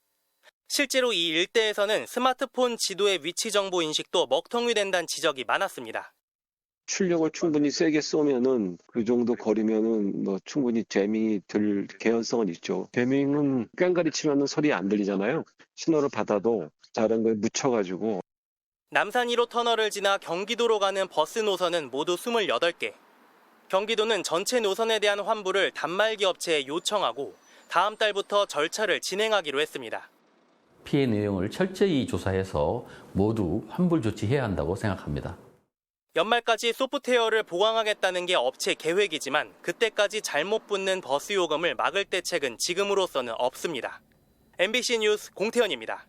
실제로 이 일대에서는 스마트폰 지도의 위치 정보 인식도 먹통이 된다는 지적이 많았습니다. 출력을 충분히 세게 쏘면은 그 정도 거리면은 뭐 충분히 재밍이 들 개연성은 있죠. 재밍은 꽹가리 치면은 소리 안 들리잖아요. 신호를 받아도 다른 거에 묻혀가지고. 남산 1호 터널을 지나 경기도로 가는 버스 노선은 모두 28개. 경기도는 전체 노선에 대한 환불을 단말기 업체에 요청하고 다음 달부터 절차를 진행하기로 했습니다. 피해 내용을 철저히 조사해서 모두 환불 조치해야 한다고 생각합니다. 연말까지 소프트웨어를 보강하겠다는 게 업체 계획이지만 그때까지 잘못 붙는 버스 요금을 막을 대책은 지금으로서는 없습니다. MBC 뉴스 공태현입니다.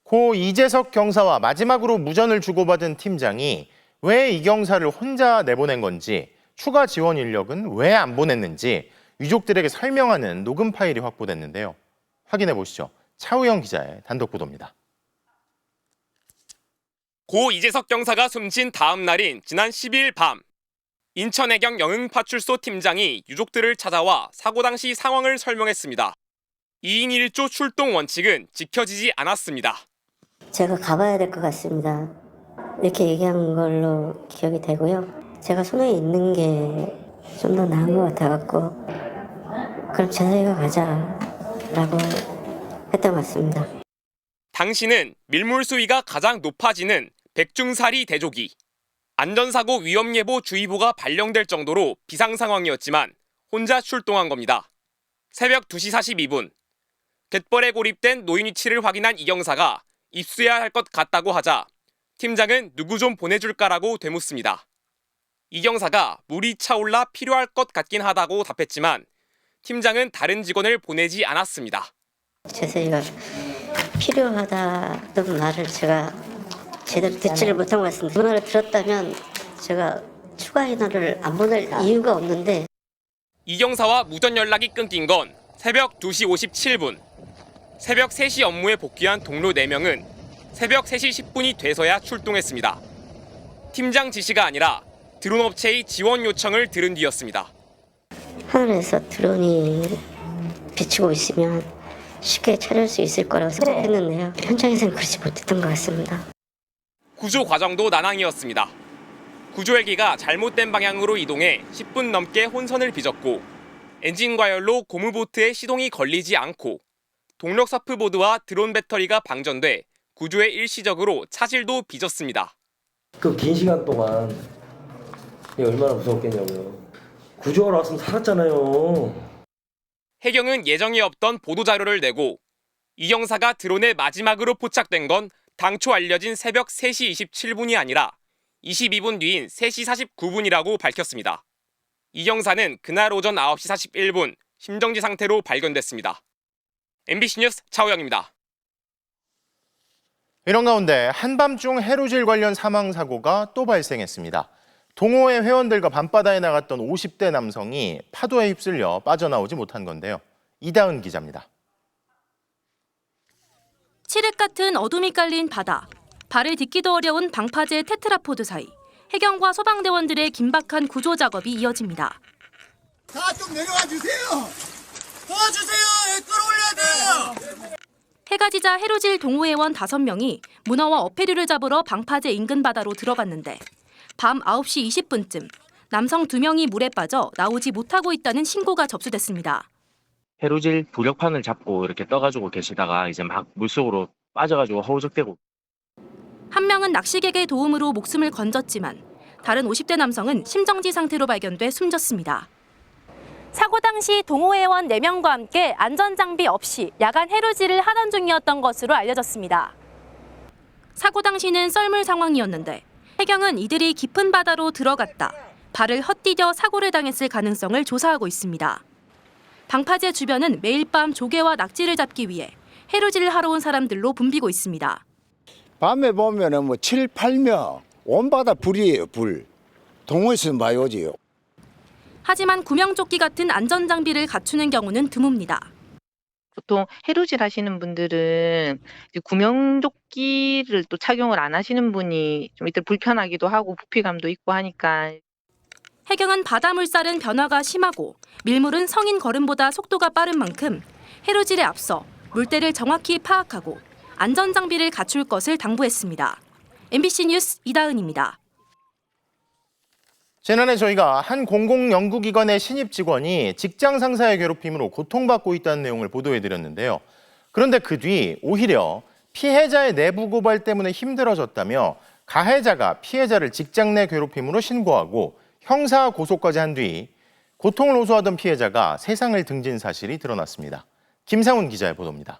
고 이재석 경사와 마지막으로 무전을 주고받은 팀장이 왜 이 경사를 혼자 내보낸 건지, 추가 지원 인력은 왜 안 보냈는지 유족들에게 설명하는 녹음 파일이 확보됐는데요. 확인해 보시죠. 차우영 기자의 단독 보도입니다. 고 이재석 경사가 숨진 다음 날인 지난 12일 밤, 인천해경 영흥파출소 팀장이 유족들을 찾아와 사고 당시 상황을 설명했습니다. 2인 1조 출동 원칙은 지켜지지 않았습니다. 제가 가봐야 될 것 같습니다. 이렇게 얘기한 걸로 기억이 되고요. 제가 손에 있는 게 좀 더 나은 것 같아갖고 그럼 재석이가 가자라고 했던 것 같습니다. 당시는 밀물 수위가 가장 높아지는 백중사리 대조기, 안전사고 위험예보 주의보가 발령될 정도로 비상 상황이었지만 혼자 출동한 겁니다. 새벽 2시 42분, 갯벌에 고립된 노인 위치를 확인한 이 경사가 입수해야 할 것 같다고 하자 팀장은 누구 좀 보내줄까라고 되묻습니다. 이 경사가 물이 차올라 필요할 것 같긴 하다고 답했지만 팀장은 다른 직원을 보내지 않았습니다. 재석이가 필요하다는 말을 제가 제대로 듣지를 못한 것 같습니다. 그 말을 들었다면 제가 추가 인원을 안 보낼 이유가 없는데. 이 경사와 무전 연락이 끊긴 건 새벽 2시 57분. 새벽 3시 업무에 복귀한 동료 4명은 새벽 3시 10분이 돼서야 출동했습니다. 팀장 지시가 아니라 드론 업체의 지원 요청을 들은 뒤였습니다. 하늘에서 드론이 비치고 있으면 쉽게 찾을 수 있을 거라고 생각했는데요. 현장에서는 그렇지 못했던 것 같습니다. 구조 과정도 난항이었습니다. 구조 헬기가 잘못된 방향으로 이동해 10분 넘게 혼선을 빚었고 엔진 과열로 고무보트에 시동이 걸리지 않고 동력 서프보드와 드론 배터리가 방전돼 구조에 일시적으로 차질도 빚었습니다. 그 긴 시간 동안 이게 얼마나 무서웠겠냐고요. 구조하러 왔으면 살았잖아요. 해경은 예정이 없던 보도자료를 내고 이 경사가 드론에 마지막으로 포착된 건 당초 알려진 새벽 3시 27분이 아니라 22분 뒤인 3시 49분이라고 밝혔습니다. 이 경사는 그날 오전 9시 41분 심정지 상태로 발견됐습니다. MBC 뉴스 차우영입니다. 이런 가운데 한밤중 해루질 관련 사망 사고가 또 발생했습니다. 동호회 회원들과 밤바다에 나갔던 50대 남성이 파도에 휩쓸려 빠져나오지 못한 건데요. 이다은 기자입니다. 칠흑 같은 어둠이 깔린 바다, 발을 딛기도 어려운 방파제 테트라포드 사이, 해경과 소방대원들의 긴박한 구조 작업이 이어집니다. 다 좀 내려와 주세요. 도와주세요. 끌어올려야 돼요. 해가 지자 해루질 동호회원 5명이 문어와 어패류를 잡으러 방파제 인근 바다로 들어갔는데 밤 9시 20분쯤 남성 2명이 물에 빠져 나오지 못하고 있다는 신고가 접수됐습니다. 해루질 부력판을 잡고 이렇게 떠가지고 계시다가 이제 막 물속으로 빠져가지고 허우적대고. 한 명은 낚시객의 도움으로 목숨을 건졌지만 다른 50대 남성은 심정지 상태로 발견돼 숨졌습니다. 사고 당시 동호회원 4명과 함께 안전장비 없이 야간 해루질을 하던 중이었던 것으로 알려졌습니다. 사고 당시는 썰물 상황이었는데 해경은 이들이 깊은 바다로 들어갔다 발을 헛디뎌 사고를 당했을 가능성을 조사하고 있습니다. 방파제 주변은 매일 밤 조개와 낙지를 잡기 위해 해루질을 하러 온 사람들로 붐비고 있습니다. 밤에 보면은 7, 8명 온 바다 불이에요, 불. 동호회에서 많이 오지요. 하지만 구명조끼 같은 안전장비를 갖추는 경우는 드뭅니다. 보통 해루질 하시는 분들은 구명조끼를 또 착용을 안 하시는 분이 좀 이때 불편하기도 하고 부피감도 있고 하니까. 해경은 바다 물살은 변화가 심하고 밀물은 성인 걸음보다 속도가 빠른 만큼 해루질에 앞서 물때를 정확히 파악하고 안전장비를 갖출 것을 당부했습니다. MBC 뉴스 이다은입니다. 지난해 저희가 한 공공연구기관의 신입 직원이 직장 상사의 괴롭힘으로 고통받고 있다는 내용을 보도해드렸는데요. 그런데 그 뒤 오히려 피해자의 내부 고발 때문에 힘들어졌다며 가해자가 피해자를 직장 내 괴롭힘으로 신고하고 형사 고소까지 한 뒤 고통을 호소하던 피해자가 세상을 등진 사실이 드러났습니다. 김상훈 기자의 보도입니다.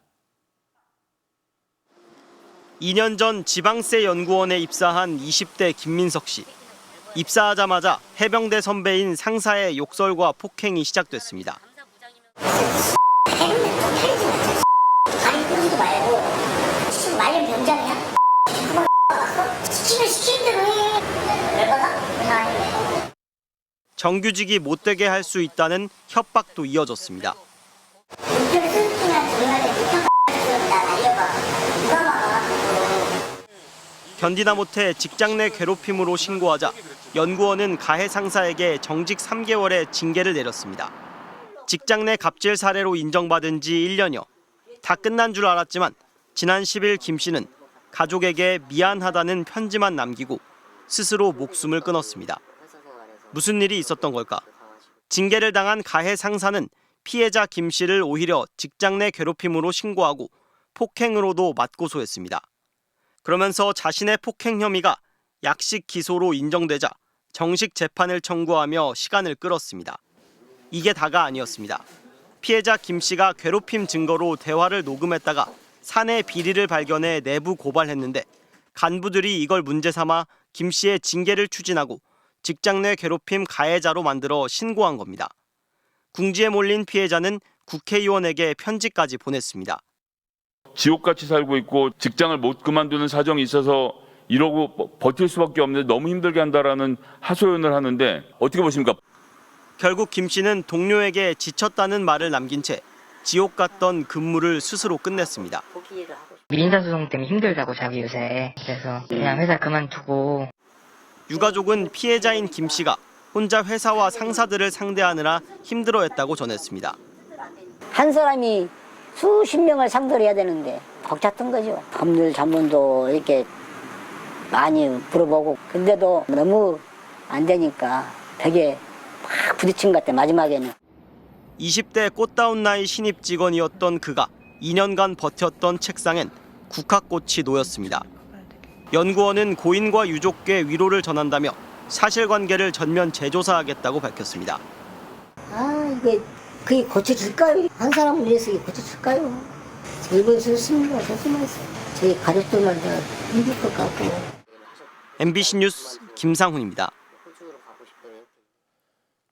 2년 전 지방세 연구원에 입사한 20대 김민석 씨. 입사하자마자 해병대 선배인 상사의 욕설과 폭행이 시작됐습니다. 말년 병장이야? 시키는 대로 해. 열받아? 정규직이 못 되게 할 수 있다는 협박도 이어졌습니다. 견디다 못해 직장 내 괴롭힘으로 신고하자 연구원은 가해 상사에게 정직 3개월의 징계를 내렸습니다. 직장 내 갑질 사례로 인정받은 지 1년여. 다 끝난 줄 알았지만 지난 10일 김 씨는 가족에게 미안하다는 편지만 남기고 스스로 목숨을 끊었습니다. 무슨 일이 있었던 걸까? 징계를 당한 가해 상사는 피해자 김 씨를 오히려 직장 내 괴롭힘으로 신고하고 폭행으로도 맞고소했습니다. 그러면서 자신의 폭행 혐의가 약식 기소로 인정되자 정식 재판을 청구하며 시간을 끌었습니다. 이게 다가 아니었습니다. 피해자 김 씨가 괴롭힘 증거로 대화를 녹음했다가 사내 비리를 발견해 내부 고발했는데 간부들이 이걸 문제 삼아 김 씨의 징계를 추진하고 직장 내 괴롭힘 가해자로 만들어 신고한 겁니다. 궁지에 몰린 피해자는 국회의원에게 편지까지 보냈습니다. 지옥같이 살고 있고 직장을 못 그만두는 사정이 있어서 이러고 버틸 수밖에 없는데 너무 힘들게 한다라는 하소연을 하는데 어떻게 보십니까? 결국 김 씨는 동료에게 지쳤다는 말을 남긴 채 지옥 같던 근무를 스스로 끝냈습니다. 민사소송 때문에 힘들다고 자기 요새. 그래서 그냥 회사 그만두고. 유가족은 피해자인 김 씨가 혼자 회사와 상사들을 상대하느라 힘들어했다고 전했습니다. 한 사람이 수십 명을 상대를 해야 되는데 벅찼던 거죠. 법률 자문도 이렇게 많이 물어보고 근데도 너무 안 되니까 벽에 막 부딪힌 것 같아 마지막에는. 20대 꽃다운 나이 신입 직원이었던 그가 2년간 버텼던 책상엔 국화꽃이 놓였습니다. 연구원은 고인과 유족께 위로를 전한다며 사실관계를 전면 재조사하겠다고 밝혔습니다. 아 이게 그게 고쳐질까요? 한 사람을 위해서 이게 고쳐질까요? 이번 좋습니다. 조심하세요. 저희 가족들만 다 힘들 것 같고. MBC 뉴스 김상훈입니다.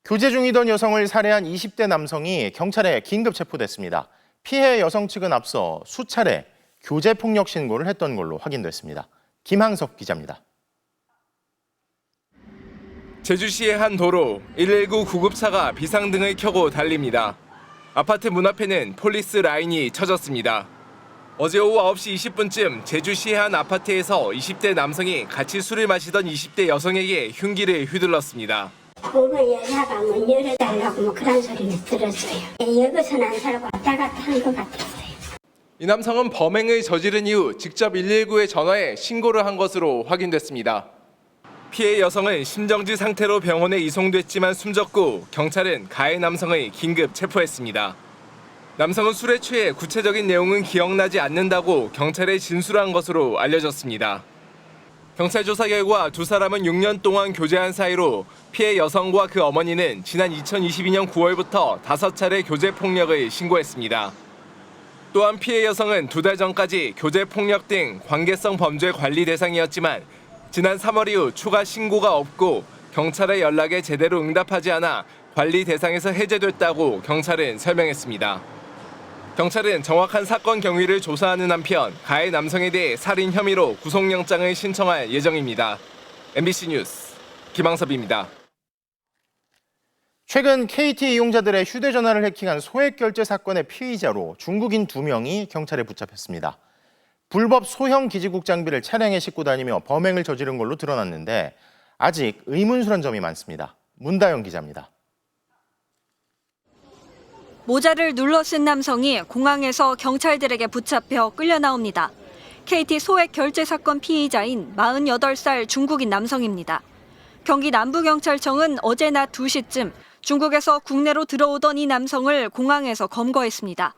교제 중이던 여성을 살해한 20대 남성이 경찰에 긴급 체포됐습니다. 피해 여성 측은 앞서 수차례 교제 폭력 신고를 했던 걸로 확인됐습니다. 김항석 기자입니다. 제주시의 한 도로 119 구급차가 비상등을 켜고 달립니다. 아파트 문 앞에는 폴리스 라인이 쳐졌습니다. 어제 오후 9시 20분쯤 제주시의 한 아파트에서 20대 남성이 같이 술을 마시던 20대 여성에게 흉기를 휘둘렀습니다. 그거 여자가 문 열어달라고 뭐 그런 소리를 들었어요. 여기서는 안 살고 왔다 갔다 한 것 같았어요. 이 남성은 범행을 저지른 이후 직접 119에 전화해 신고를 한 것으로 확인됐습니다. 피해 여성은 심정지 상태로 병원에 이송됐지만 숨졌고 경찰은 가해 남성을 긴급 체포했습니다. 남성은 술에 취해 구체적인 내용은 기억나지 않는다고 경찰에 진술한 것으로 알려졌습니다. 경찰 조사 결과 두 사람은 6년 동안 교제한 사이로 피해 여성과 그 어머니는 지난 2022년 9월부터 5차례 교제 폭력을 신고했습니다. 또한 피해 여성은 2달 전까지 교제 폭력 등 관계성 범죄 관리 대상이었지만 지난 3월 이후 추가 신고가 없고 경찰의 연락에 제대로 응답하지 않아 관리 대상에서 해제됐다고 경찰은 설명했습니다. 경찰은 정확한 사건 경위를 조사하는 한편 가해 남성에 대해 살인 혐의로 구속영장을 신청할 예정입니다. MBC 뉴스 김항섭입니다. 최근 KT 이용자들의 휴대전화를 해킹한 소액 결제 사건의 피의자로 중국인 2명이 경찰에 붙잡혔습니다. 불법 소형 기지국 장비를 차량에 싣고 다니며 범행을 저지른 걸로 드러났는데 아직 의문스러운 점이 많습니다. 문다영 기자입니다. 모자를 눌러 쓴 남성이 공항에서 경찰들에게 붙잡혀 끌려 나옵니다. KT 소액 결제 사건 피의자인 48살 중국인 남성입니다. 경기 남부경찰청은 어제 낮 2시쯤 중국에서 국내로 들어오던 이 남성을 공항에서 검거했습니다.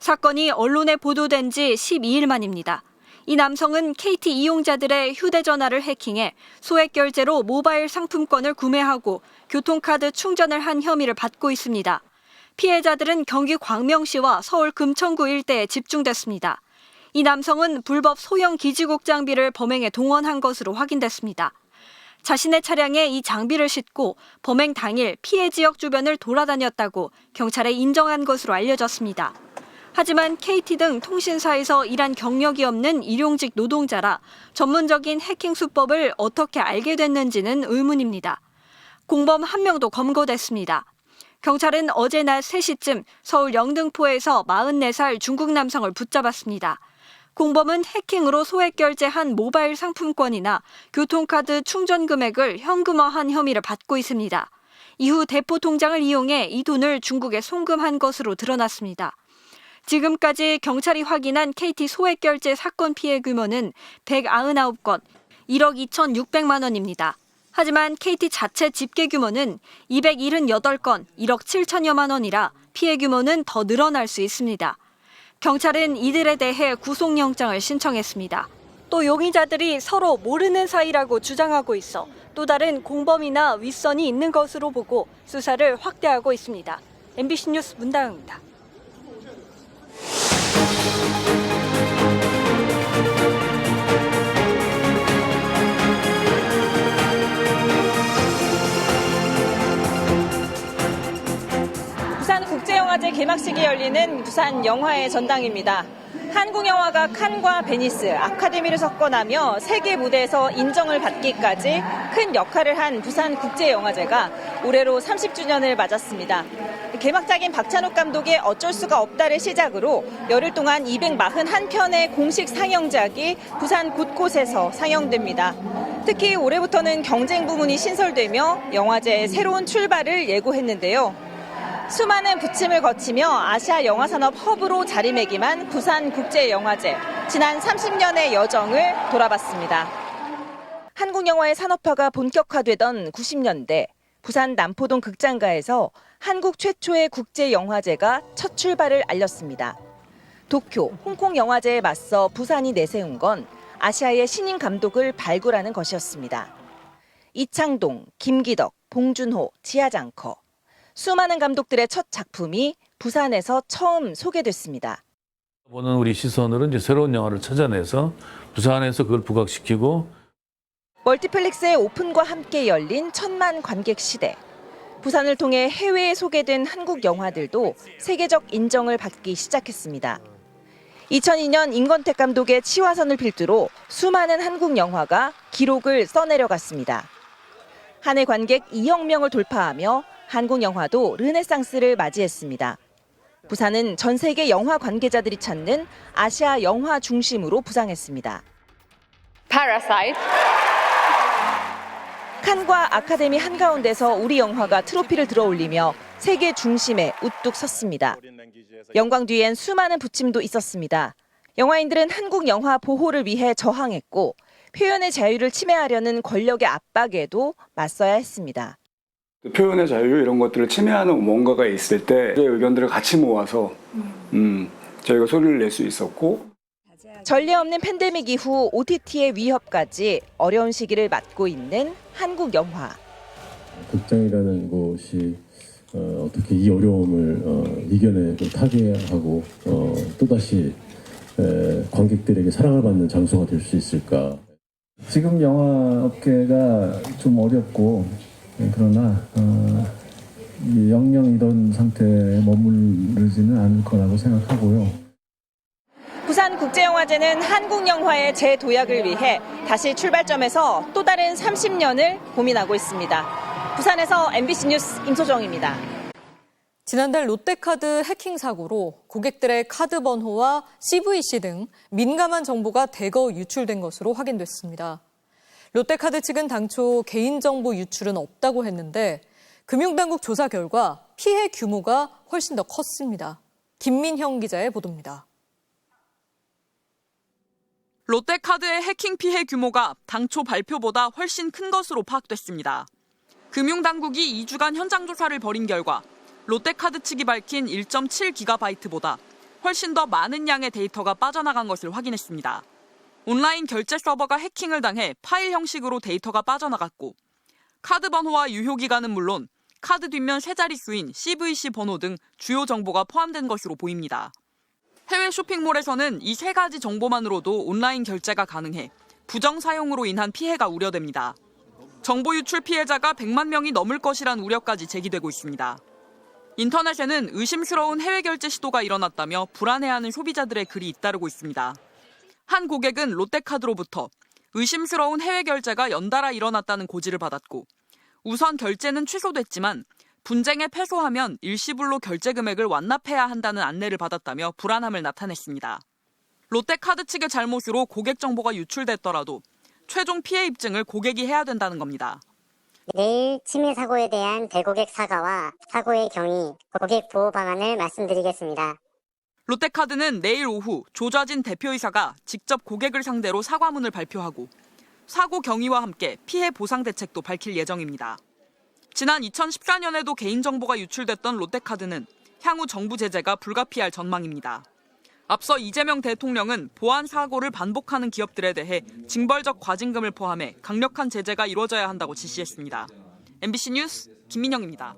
사건이 언론에 보도된 지 12일 만입니다. 이 남성은 KT 이용자들의 휴대전화를 해킹해 소액 결제로 모바일 상품권을 구매하고 교통카드 충전을 한 혐의를 받고 있습니다. 피해자들은 경기 광명시와 서울 금천구 일대에 집중됐습니다. 이 남성은 불법 소형 기지국 장비를 범행에 동원한 것으로 확인됐습니다. 자신의 차량에 이 장비를 싣고 범행 당일 피해 지역 주변을 돌아다녔다고 경찰에 인정한 것으로 알려졌습니다. 하지만 KT 등 통신사에서 일한 경력이 없는 일용직 노동자라 전문적인 해킹 수법을 어떻게 알게 됐는지는 의문입니다. 공범 1명도 검거됐습니다. 경찰은 어제 낮 3시쯤 서울 영등포에서 44살 중국 남성을 붙잡았습니다. 공범은 해킹으로 소액 결제한 모바일 상품권이나 교통카드 충전 금액을 현금화한 혐의를 받고 있습니다. 이후 대포 통장을 이용해 이 돈을 중국에 송금한 것으로 드러났습니다. 지금까지 경찰이 확인한 KT 소액 결제 사건 피해 규모는 199건, 1억 2,600만 원입니다. 하지만 KT 자체 집계 규모는 278건, 1억 7천여만 원이라 피해 규모는 더 늘어날 수 있습니다. 경찰은 이들에 대해 구속영장을 신청했습니다. 또 용의자들이 서로 모르는 사이라고 주장하고 있어 또 다른 공범이나 윗선이 있는 것으로 보고 수사를 확대하고 있습니다. MBC 뉴스 문다영입니다. 부산국제영화제 개막식이 열리는 부산 영화의 전당입니다. 한국 영화가 칸과 베니스, 아카데미를 석권하며 세계 무대에서 인정을 받기까지 큰 역할을 한 부산국제영화제가 올해로 30주년을 맞았습니다. 개막작인 박찬욱 감독의 어쩔 수가 없다를 시작으로 열흘 동안 241편의 공식 상영작이 부산 곳곳에서 상영됩니다. 특히 올해부터는 경쟁 부문이 신설되며 영화제의 새로운 출발을 예고했는데요. 수많은 부침을 거치며 아시아 영화산업 허브로 자리매김한 부산국제영화제. 지난 30년의 여정을 돌아봤습니다. 한국 영화의 산업화가 본격화되던 90년대 부산 남포동 극장가에서 한국 최초의 국제영화제가 첫 출발을 알렸습니다. 도쿄, 홍콩 영화제에 맞서 부산이 내세운 건 아시아의 신인 감독을 발굴하는 것이었습니다. 이창동, 김기덕, 봉준호, 지하장커. 수많은 감독들의 첫 작품이 부산에서 처음 소개됐습니다. 보는 우리 시선으로 이제 새로운 영화를 찾아내서 부산에서 그걸 부각시키고 멀티플렉스의 오픈과 함께 열린 1000만 관객 시대. 부산을 통해 해외에 소개된 한국 영화들도 세계적 인정을 받기 시작했습니다. 2002년 임권택 감독의 치화선을 필두로 수많은 한국 영화가 기록을 써내려갔습니다. 한 해 관객 2억 명을 돌파하며 한국 영화도 르네상스를 맞이했습니다. 부산은 전 세계 영화 관계자들이 찾는 아시아 영화 중심으로 부상했습니다. Parasite. 칸과 아카데미 한가운데서 우리 영화가 트로피를 들어올리며 세계 중심에 우뚝 섰습니다. 영광 뒤엔 수많은 부침도 있었습니다. 영화인들은 한국 영화 보호를 위해 저항했고 표현의 자유를 침해하려는 권력의 압박에도 맞서야 했습니다. 표현의 자유 이런 것들을 침해하는 뭔가가 있을 때 의견들을 같이 모아서 저희가 소리를 낼 수 있었고 전례 없는 팬데믹 이후 OTT의 위협까지 어려운 시기를 맞고 있는 한국 영화. 극장이라는 곳이 어떻게 이 어려움을 이겨내고 타개하고 또다시 관객들에게 사랑을 받는 장소가 될 수 있을까. 지금 영화 업계가 좀 어렵고 그러나 영영 이런 상태에 머무르지는 않을 거라고 생각하고요. 부산국제영화제는 한국 영화의 재도약을 위해 다시 출발점에서 또 다른 30년을 고민하고 있습니다. 부산에서 MBC 뉴스 임소정입니다. 지난달 롯데카드 해킹 사고로 고객들의 카드 번호와 CVC 등 민감한 정보가 대거 유출된 것으로 확인됐습니다. 롯데카드 측은 당초 개인정보 유출은 없다고 했는데 금융당국 조사 결과 피해 규모가 훨씬 더 컸습니다. 김민형 기자의 보도입니다. 롯데카드의 해킹 피해 규모가 당초 발표보다 훨씬 큰 것으로 파악됐습니다. 금융당국이 2주간 현장 조사를 벌인 결과 롯데카드 측이 밝힌 1.7GB보다 훨씬 더 많은 양의 데이터가 빠져나간 것을 확인했습니다. 온라인 결제 서버가 해킹을 당해 파일 형식으로 데이터가 빠져나갔고 카드 번호와 유효 기간은 물론 카드 뒷면 세 자릿수인 CVC 번호 등 주요 정보가 포함된 것으로 보입니다. 해외 쇼핑몰에서는 이 세 가지 정보만으로도 온라인 결제가 가능해 부정 사용으로 인한 피해가 우려됩니다. 정보 유출 피해자가 100만 명이 넘을 것이란 우려까지 제기되고 있습니다. 인터넷에는 의심스러운 해외 결제 시도가 일어났다며 불안해하는 소비자들의 글이 잇따르고 있습니다. 한 고객은 롯데카드로부터 의심스러운 해외 결제가 연달아 일어났다는 고지를 받았고 우선 결제는 취소됐지만 분쟁에 패소하면 일시불로 결제 금액을 완납해야 한다는 안내를 받았다며 불안함을 나타냈습니다. 롯데카드 측의 잘못으로 고객 정보가 유출됐더라도 최종 피해 입증을 고객이 해야 된다는 겁니다. 내일 침해 사고에 대한 대고객 사과와 사고의 경위, 고객 보호 방안을 말씀드리겠습니다. 롯데카드는 내일 오후 조좌진 대표이사가 직접 고객을 상대로 사과문을 발표하고 사고 경위와 함께 피해 보상 대책도 밝힐 예정입니다. 지난 2014년에도 개인정보가 유출됐던 롯데카드는 향후 정부 제재가 불가피할 전망입니다. 앞서 이재명 대통령은 보안 사고를 반복하는 기업들에 대해 징벌적 과징금을 포함해 강력한 제재가 이루어져야 한다고 지시했습니다. MBC 뉴스 김민영입니다.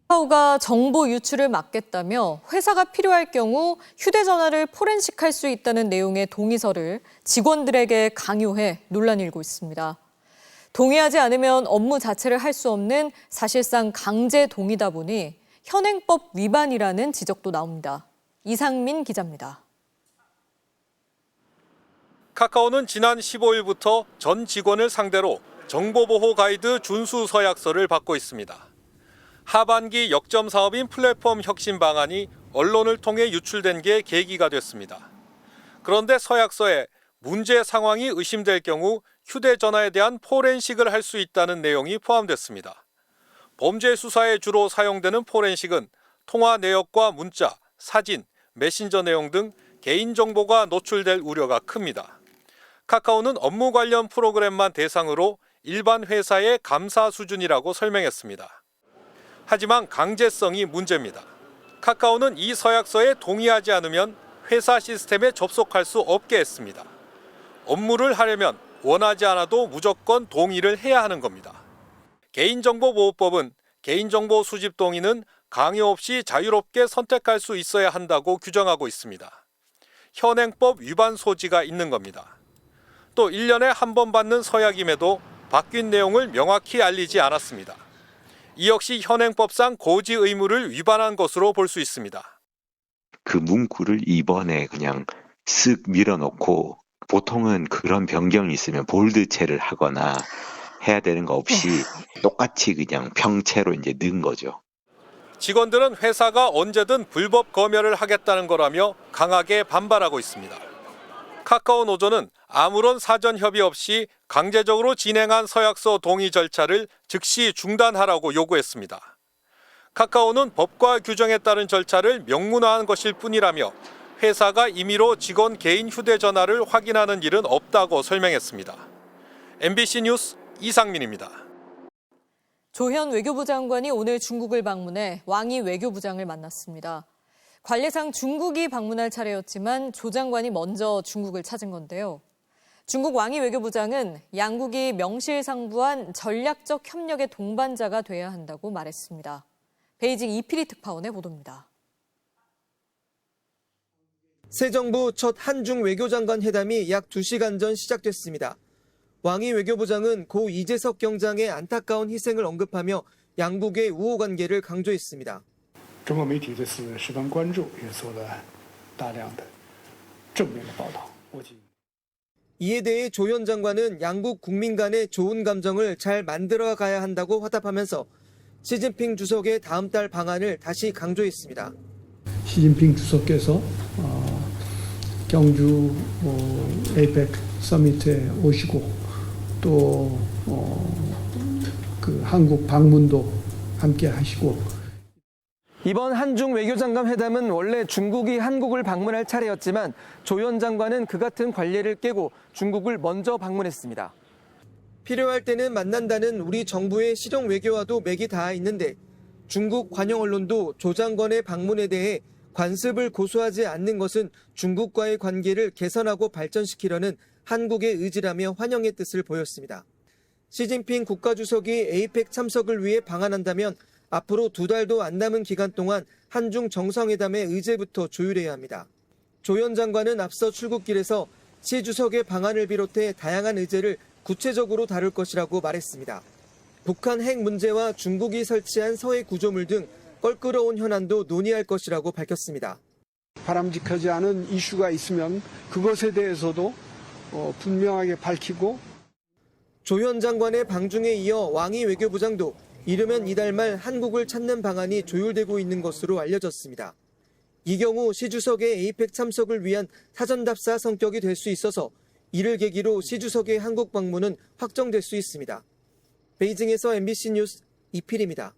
카카오가 정보 유출을 막겠다며 회사가 필요할 경우 휴대전화를 포렌식할 수 있다는 내용의 동의서를 직원들에게 강요해 논란이 일고 있습니다. 동의하지 않으면 업무 자체를 할 수 없는 사실상 강제 동의다 보니 현행법 위반이라는 지적도 나옵니다. 이상민 기자입니다. 카카오는 지난 15일부터 전 직원을 상대로 정보보호 가이드 준수 서약서를 받고 있습니다. 하반기 역점 사업인 플랫폼 혁신 방안이 언론을 통해 유출된 게 계기가 됐습니다. 그런데 서약서에 문제 상황이 의심될 경우 휴대전화에 대한 포렌식을 할 수 있다는 내용이 포함됐습니다. 범죄 수사에 주로 사용되는 포렌식은 통화 내역과 문자, 사진, 메신저 내용 등 개인정보가 노출될 우려가 큽니다. 카카오는 업무 관련 프로그램만 대상으로 일반 회사의 감사 수준이라고 설명했습니다. 하지만 강제성이 문제입니다. 카카오는 이 서약서에 동의하지 않으면 회사 시스템에 접속할 수 없게 했습니다. 업무를 하려면 원하지 않아도 무조건 동의를 해야 하는 겁니다. 개인정보보호법은 개인정보 수집 동의는 강요 없이 자유롭게 선택할 수 있어야 한다고 규정하고 있습니다. 현행법 위반 소지가 있는 겁니다. 또 1년에 한 번 받는 서약임에도 바뀐 내용을 명확히 알리지 않았습니다. 이 역시 현행법상 고지 의무를 위반한 것으로 볼 수 있습니다. 그 문구를 이번에 그냥 쓱 밀어넣고 보통은 그런 변경이 있으면 볼드체를 하거나 해야 되는 거 없이 똑같이 그냥 평체로 이제 넣은 거죠. 직원들은 회사가 언제든 불법 검열을 하겠다는 거라며 강하게 반발하고 있습니다. 카카오 노조는 아무런 사전 협의 없이 강제적으로 진행한 서약서 동의 절차를 즉시 중단하라고 요구했습니다. 카카오는 법과 규정에 따른 절차를 명문화한 것일 뿐이라며 회사가 임의로 직원 개인 휴대전화를 확인하는 일은 없다고 설명했습니다. MBC 뉴스 이상민입니다. 조현 외교부 장관이 오늘 중국을 방문해 왕이 외교부장을 만났습니다. 관례상 중국이 방문할 차례였지만 조 장관이 먼저 중국을 찾은 건데요. 중국 왕이 외교부장은 양국이 명실상부한 전략적 협력의 동반자가 돼야 한다고 말했습니다. 베이징 이필희 특파원의 보도입니다. 새 정부 첫 한중 외교장관 회담이 약 2시간 전 시작됐습니다. 왕이 외교부장은 고 이재석 경장의 안타까운 희생을 언급하며 양국의 우호 관계를 강조했습니다. 이에 대해 조현 장관은 양국 국민 간의 좋은 감정을 잘 만들어 가야 한다고 화답하면서 시진핑 주석의 다음 달 방안을 다시 강조했습니다. 시진핑 주석께서 경주 에이펙 서밋에 오시고 또 그 한국 방문도 함께 하시고 이번 한중 외교장관 회담은 원래 중국이 한국을 방문할 차례였지만 조현 장관은 그 같은 관례를 깨고 중국을 먼저 방문했습니다. 필요할 때는 만난다는 우리 정부의 실용 외교와도 맥이 닿아 있는데 중국 관영 언론도 조 장관의 방문에 대해 관습을 고수하지 않는 것은 중국과의 관계를 개선하고 발전시키려는 한국의 의지라며 환영의 뜻을 보였습니다. 시진핑 국가주석이 에이펙 참석을 위해 방한한다면 앞으로 2달도 안 남은 기간 동안 한중 정상회담의 의제부터 조율해야 합니다. 조현 장관은 앞서 출국길에서 시 주석의 방한을 비롯해 다양한 의제를 구체적으로 다룰 것이라고 말했습니다. 북한 핵 문제와 중국이 설치한 서해 구조물 등 껄끄러운 현안도 논의할 것이라고 밝혔습니다. 바람직하지 않은 이슈가 있으면 그것에 대해서도 분명하게 밝히고 조현 장관의 방중에 이어 왕이 외교부장도 이르면 이달 말 한국을 찾는 방안이 조율되고 있는 것으로 알려졌습니다. 이 경우 시 주석의 에이펙 참석을 위한 사전답사 성격이 될 수 있어서 이를 계기로 시 주석의 한국 방문은 확정될 수 있습니다. 베이징에서 MBC 뉴스 이필입니다.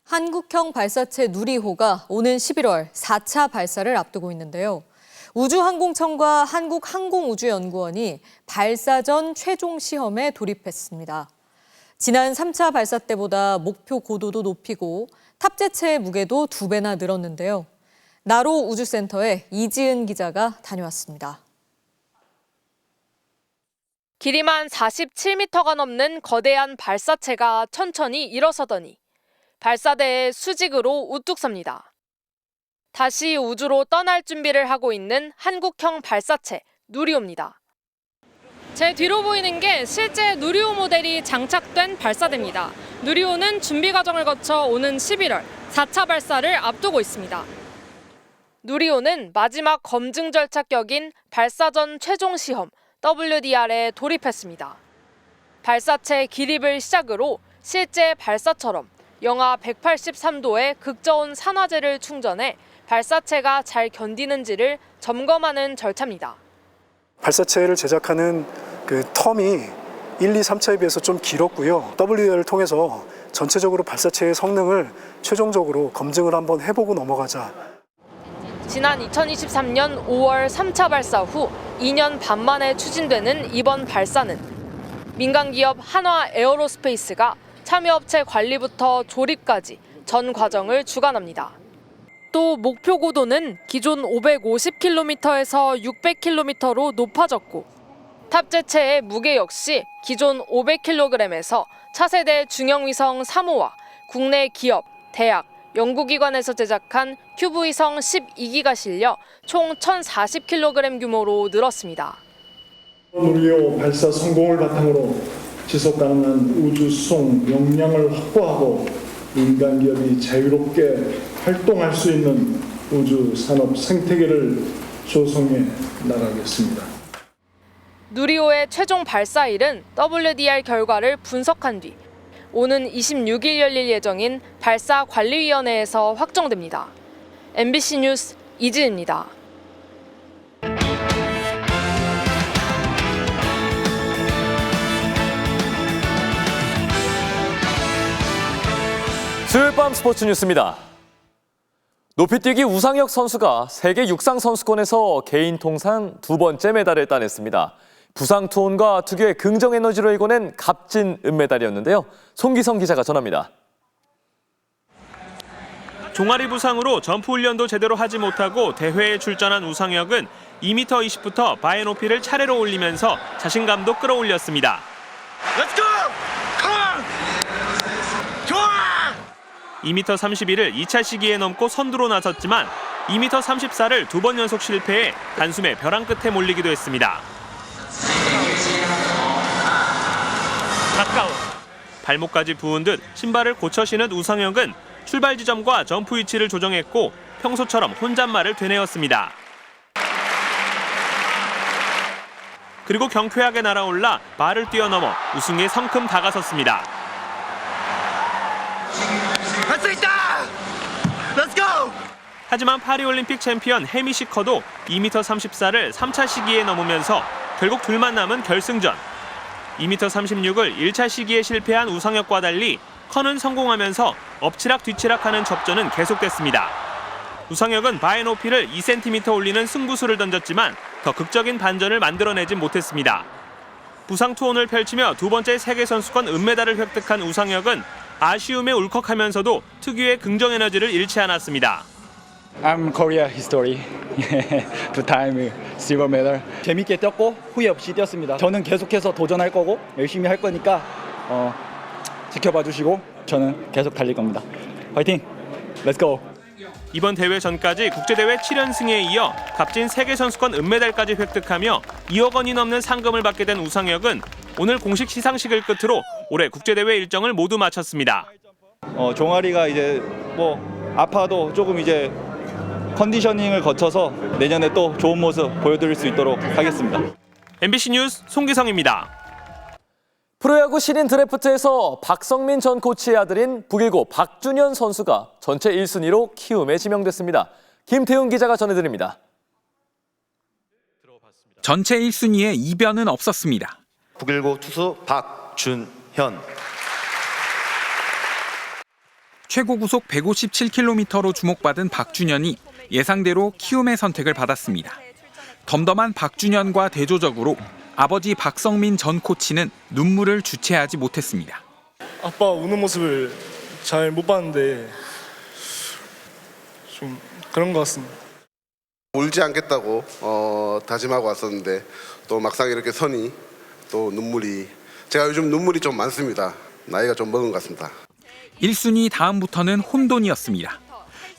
한국형 발사체 누리호가 오는 11월 4차 발사를 앞두고 있는데요. 우주항공청과 한국항공우주연구원이 발사 전 최종 시험에 돌입했습니다. 지난 3차 발사 때보다 목표 고도도 높이고 탑재체의 무게도 2배나 늘었는데요. 나로 우주센터에 이지은 기자가 다녀왔습니다. 길이만 47m가 넘는 거대한 발사체가 천천히 일어서더니 발사대의 수직으로 우뚝 섭니다. 다시 우주로 떠날 준비를 하고 있는 한국형 발사체 누리호입니다. 제 뒤로 보이는 게 실제 누리호 모델이 장착된 발사대입니다. 누리호는 준비 과정을 거쳐 오는 11월 4차 발사를 앞두고 있습니다. 누리호는 마지막 검증 절차 격인 발사 전 최종 시험 WDR에 돌입했습니다. 발사체 기립을 시작으로 실제 발사처럼 영하 183도의 극저온 산화제를 충전해 발사체가 잘 견디는지를 점검하는 절차입니다. 발사체를 제작하는 그 텀이 1, 2, 3차에 비해서 좀 길었고요. WDR을 통해서 전체적으로 발사체의 성능을 최종적으로 검증을 한번 해보고 넘어가자. 지난 2023년 5월 3차 발사 후 2년 반 만에 추진되는 이번 발사는 민간 기업 한화 에어로스페이스가 참여업체 관리부터 조립까지 전 과정을 주관합니다. 또 목표 고도는 기존 550km에서 600km로 높아졌고 탑재체의 무게 역시 기존 500kg에서 차세대 중형위성 3호와 국내 기업, 대학, 연구기관에서 제작한 큐브위성 12기가 실려 총 1,040kg 규모로 늘었습니다. 누리호 발사 성공을 바탕으로 지속 가능한 우주 수송 역량을 확보하고 민간 기업이 자유롭게 활동할 수 있는 우주 산업 생태계를 조성해 나가겠습니다. 누리호의 최종 발사일은 WDR 결과를 분석한 뒤 오는 26일 열릴 예정인 발사관리위원회에서 확정됩니다. MBC 뉴스 이지은입니다. 수요일 밤 스포츠 뉴스입니다. 높이뛰기 우상혁 선수가 세계 육상 선수권에서 개인 통산 2번째 메달을 따냈습니다. 부상 투혼과 특유의 긍정 에너지로 이궈낸 값진 은메달이었는데요. 송기성 기자가 전합니다. 종아리 부상으로 점프 훈련도 제대로 하지 못하고 대회에 출전한 우상혁은 2m 20부터 바의 높이를 차례로 올리면서 자신감도 끌어올렸습니다. Let's go! Come on! 좋아! 2m 31을 2차 시기에 넘고 선두로 나섰지만 2m 34를 2번 연속 실패해 단숨에 벼랑 끝에 몰리기도 했습니다. 가까워. 발목까지 부은 듯 신발을 고쳐 신은 우상혁은 출발 지점과 점프 위치를 조정했고 평소처럼 혼잣말을 되뇌었습니다. 그리고 경쾌하게 날아올라 바를 뛰어넘어 우승에 성큼 다가섰습니다. 할 수 있다! Let's go! 하지만 파리올림픽 챔피언 해미 시커도 2m 34를 3차 시기에 넘으면서 결국 둘만 남은 결승전. 2m 36을 1차 시기에 실패한 우상혁과 달리 커는 성공하면서 엎치락 뒤치락하는 접전은 계속됐습니다. 우상혁은 바의 높이를 2cm 올리는 승부수를 던졌지만 더 극적인 반전을 만들어내진 못했습니다. 부상 투혼을 펼치며 두 번째 세계선수권 은메달을 획득한 우상혁은 아쉬움에 울컥하면서도 특유의 긍정 에너지를 잃지 않았습니다. I'm Korea history. Two-time silver medal. 재밌게 뛰었고 후회 없이 뛰었습니다. 저는 계속해서 도전할 거고 열심히 할 거니까 지켜봐 주시고 저는 계속 달릴 겁니다. 화이팅! Let's go! 이번 대회 전까지 국제대회 7연승에 이어 값진 세계선수권 은메달까지 획득하며 2억 원이 넘는 상금을 받게 된 우상혁은 오늘 공식 시상식을 끝으로 올해 국제대회 일정을 모두 마쳤습니다. 종아리가 이제 아파도 조금 이제 컨디셔닝을 거쳐서 내년에 또 좋은 모습 보여드릴 수 있도록 하겠습니다. MBC 뉴스 송기성입니다. 프로야구 신인 드래프트에서 박성민 전 코치의 아들인 북일고 박준현 선수가 전체 1순위로 키움에 지명됐습니다. 김태훈 기자가 전해드립니다. 전체 1순위에 이변은 없었습니다. 북일고 투수 박준현. 최고 구속 157km로 주목받은 박준현이 예상대로 키움의 선택을 받았습니다. 덤덤한 박준현과 대조적으로 아버지 박성민 전 코치는 눈물을 주체하지 못했습니다. 아빠 우는 모습을 잘 못 봤는데 좀 그런 것 같습니다. 울지 않겠다고 다짐하고 왔었는데 또 막상 이렇게 서니 또 눈물이, 제가 요즘 눈물이 좀 많습니다. 나이가 좀 먹은 것 같습니다. 1순위 다음부터는 혼돈이었습니다.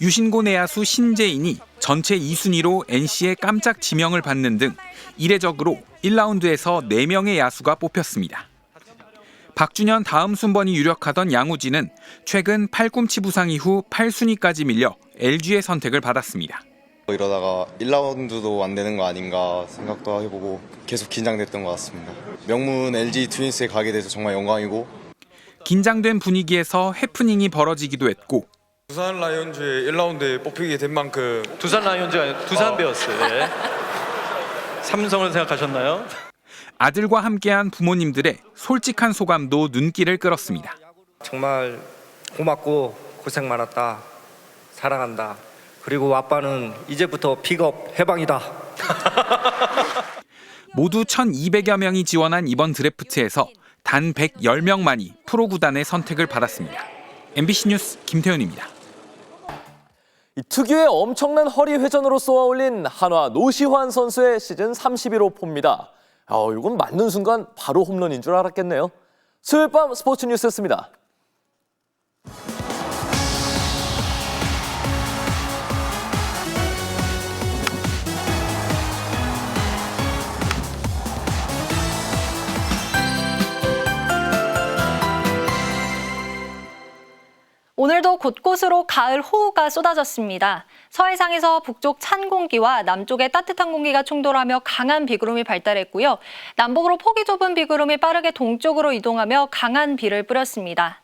유신고 내야수 신재인이 전체 2순위로 NC의 깜짝 지명을 받는 등 이례적으로 1라운드에서 4명의 야수가 뽑혔습니다. 박준현 다음 순번이 유력하던 양우진은 최근 팔꿈치 부상 이후 8순위까지 밀려 LG의 선택을 받았습니다. 이러다가 1라운드도 안 되는 거 아닌가 생각도 해보고 계속 긴장됐던 것 같습니다. 명문 LG 트윈스에 가게 돼서 정말 영광이고, 긴장된 분위기에서 해프닝이 벌어지기도 했고, 두산 라이온즈의 1라운드에 뽑히게 된 만큼 두산 라이온즈가 아니라 두산 베어스. 삼성을 생각하셨나요? 아들과 함께한 부모님들의 솔직한 소감도 눈길을 끌었습니다. 정말 고맙고 고생 많았다. 사랑한다. 그리고 아빠는 이제부터 픽업 해방이다. 모두 1,200여 명이 지원한 이번 드래프트에서 단 110명만이 프로 구단의 선택을 받았습니다. MBC 뉴스 김태훈입니다. 이 특유의 엄청난 허리 회전으로 쏘아올린 한화 노시환 선수의 시즌 31호포입니다. 이건 맞는 순간 바로 홈런인 줄 알았겠네요. 수요일 밤 스포츠 뉴스였습니다. 오늘도 곳곳으로 가을 호우가 쏟아졌습니다. 서해상에서 북쪽 찬 공기와 남쪽의 따뜻한 공기가 충돌하며 강한 비구름이 발달했고요. 남북으로 폭이 좁은 비구름이 빠르게 동쪽으로 이동하며 강한 비를 뿌렸습니다.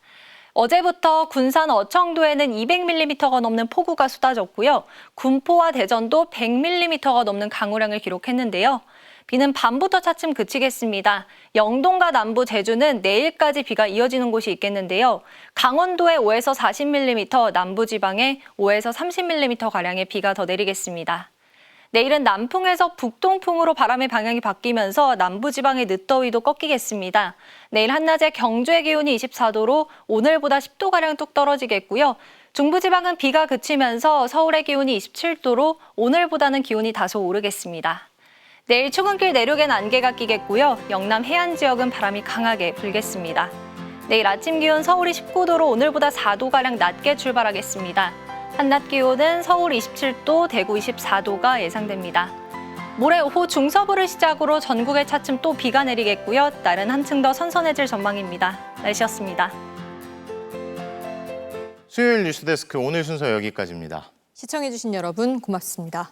어제부터 군산 어청도에는 200mm가 넘는 폭우가 쏟아졌고요. 군포와 대전도 100mm가 넘는 강우량을 기록했는데요. 비는 밤부터 차츰 그치겠습니다. 영동과 남부 제주는 내일까지 비가 이어지는 곳이 있겠는데요. 강원도에 5에서 40mm, 남부지방에 5에서 30mm가량의 비가 더 내리겠습니다. 내일은 남풍에서 북동풍으로 바람의 방향이 바뀌면서 남부지방의 늦더위도 꺾이겠습니다. 내일 한낮에 경주의 기온이 24도로 오늘보다 10도가량 뚝 떨어지겠고요. 중부지방은 비가 그치면서 서울의 기온이 27도로 오늘보다는 기온이 다소 오르겠습니다. 내일 출근길 내륙엔 안개가 끼겠고요. 영남 해안 지역은 바람이 강하게 불겠습니다. 내일 아침 기온 서울이 19도로 오늘보다 4도가량 낮게 출발하겠습니다. 한낮 기온은 서울 27도, 대구 24도가 예상됩니다. 모레 오후 중서부를 시작으로 전국에 차츰 또 비가 내리겠고요. 날은 한층 더 선선해질 전망입니다. 날씨였습니다. 수요일 뉴스데스크 오늘 순서 여기까지입니다. 시청해주신 여러분 고맙습니다.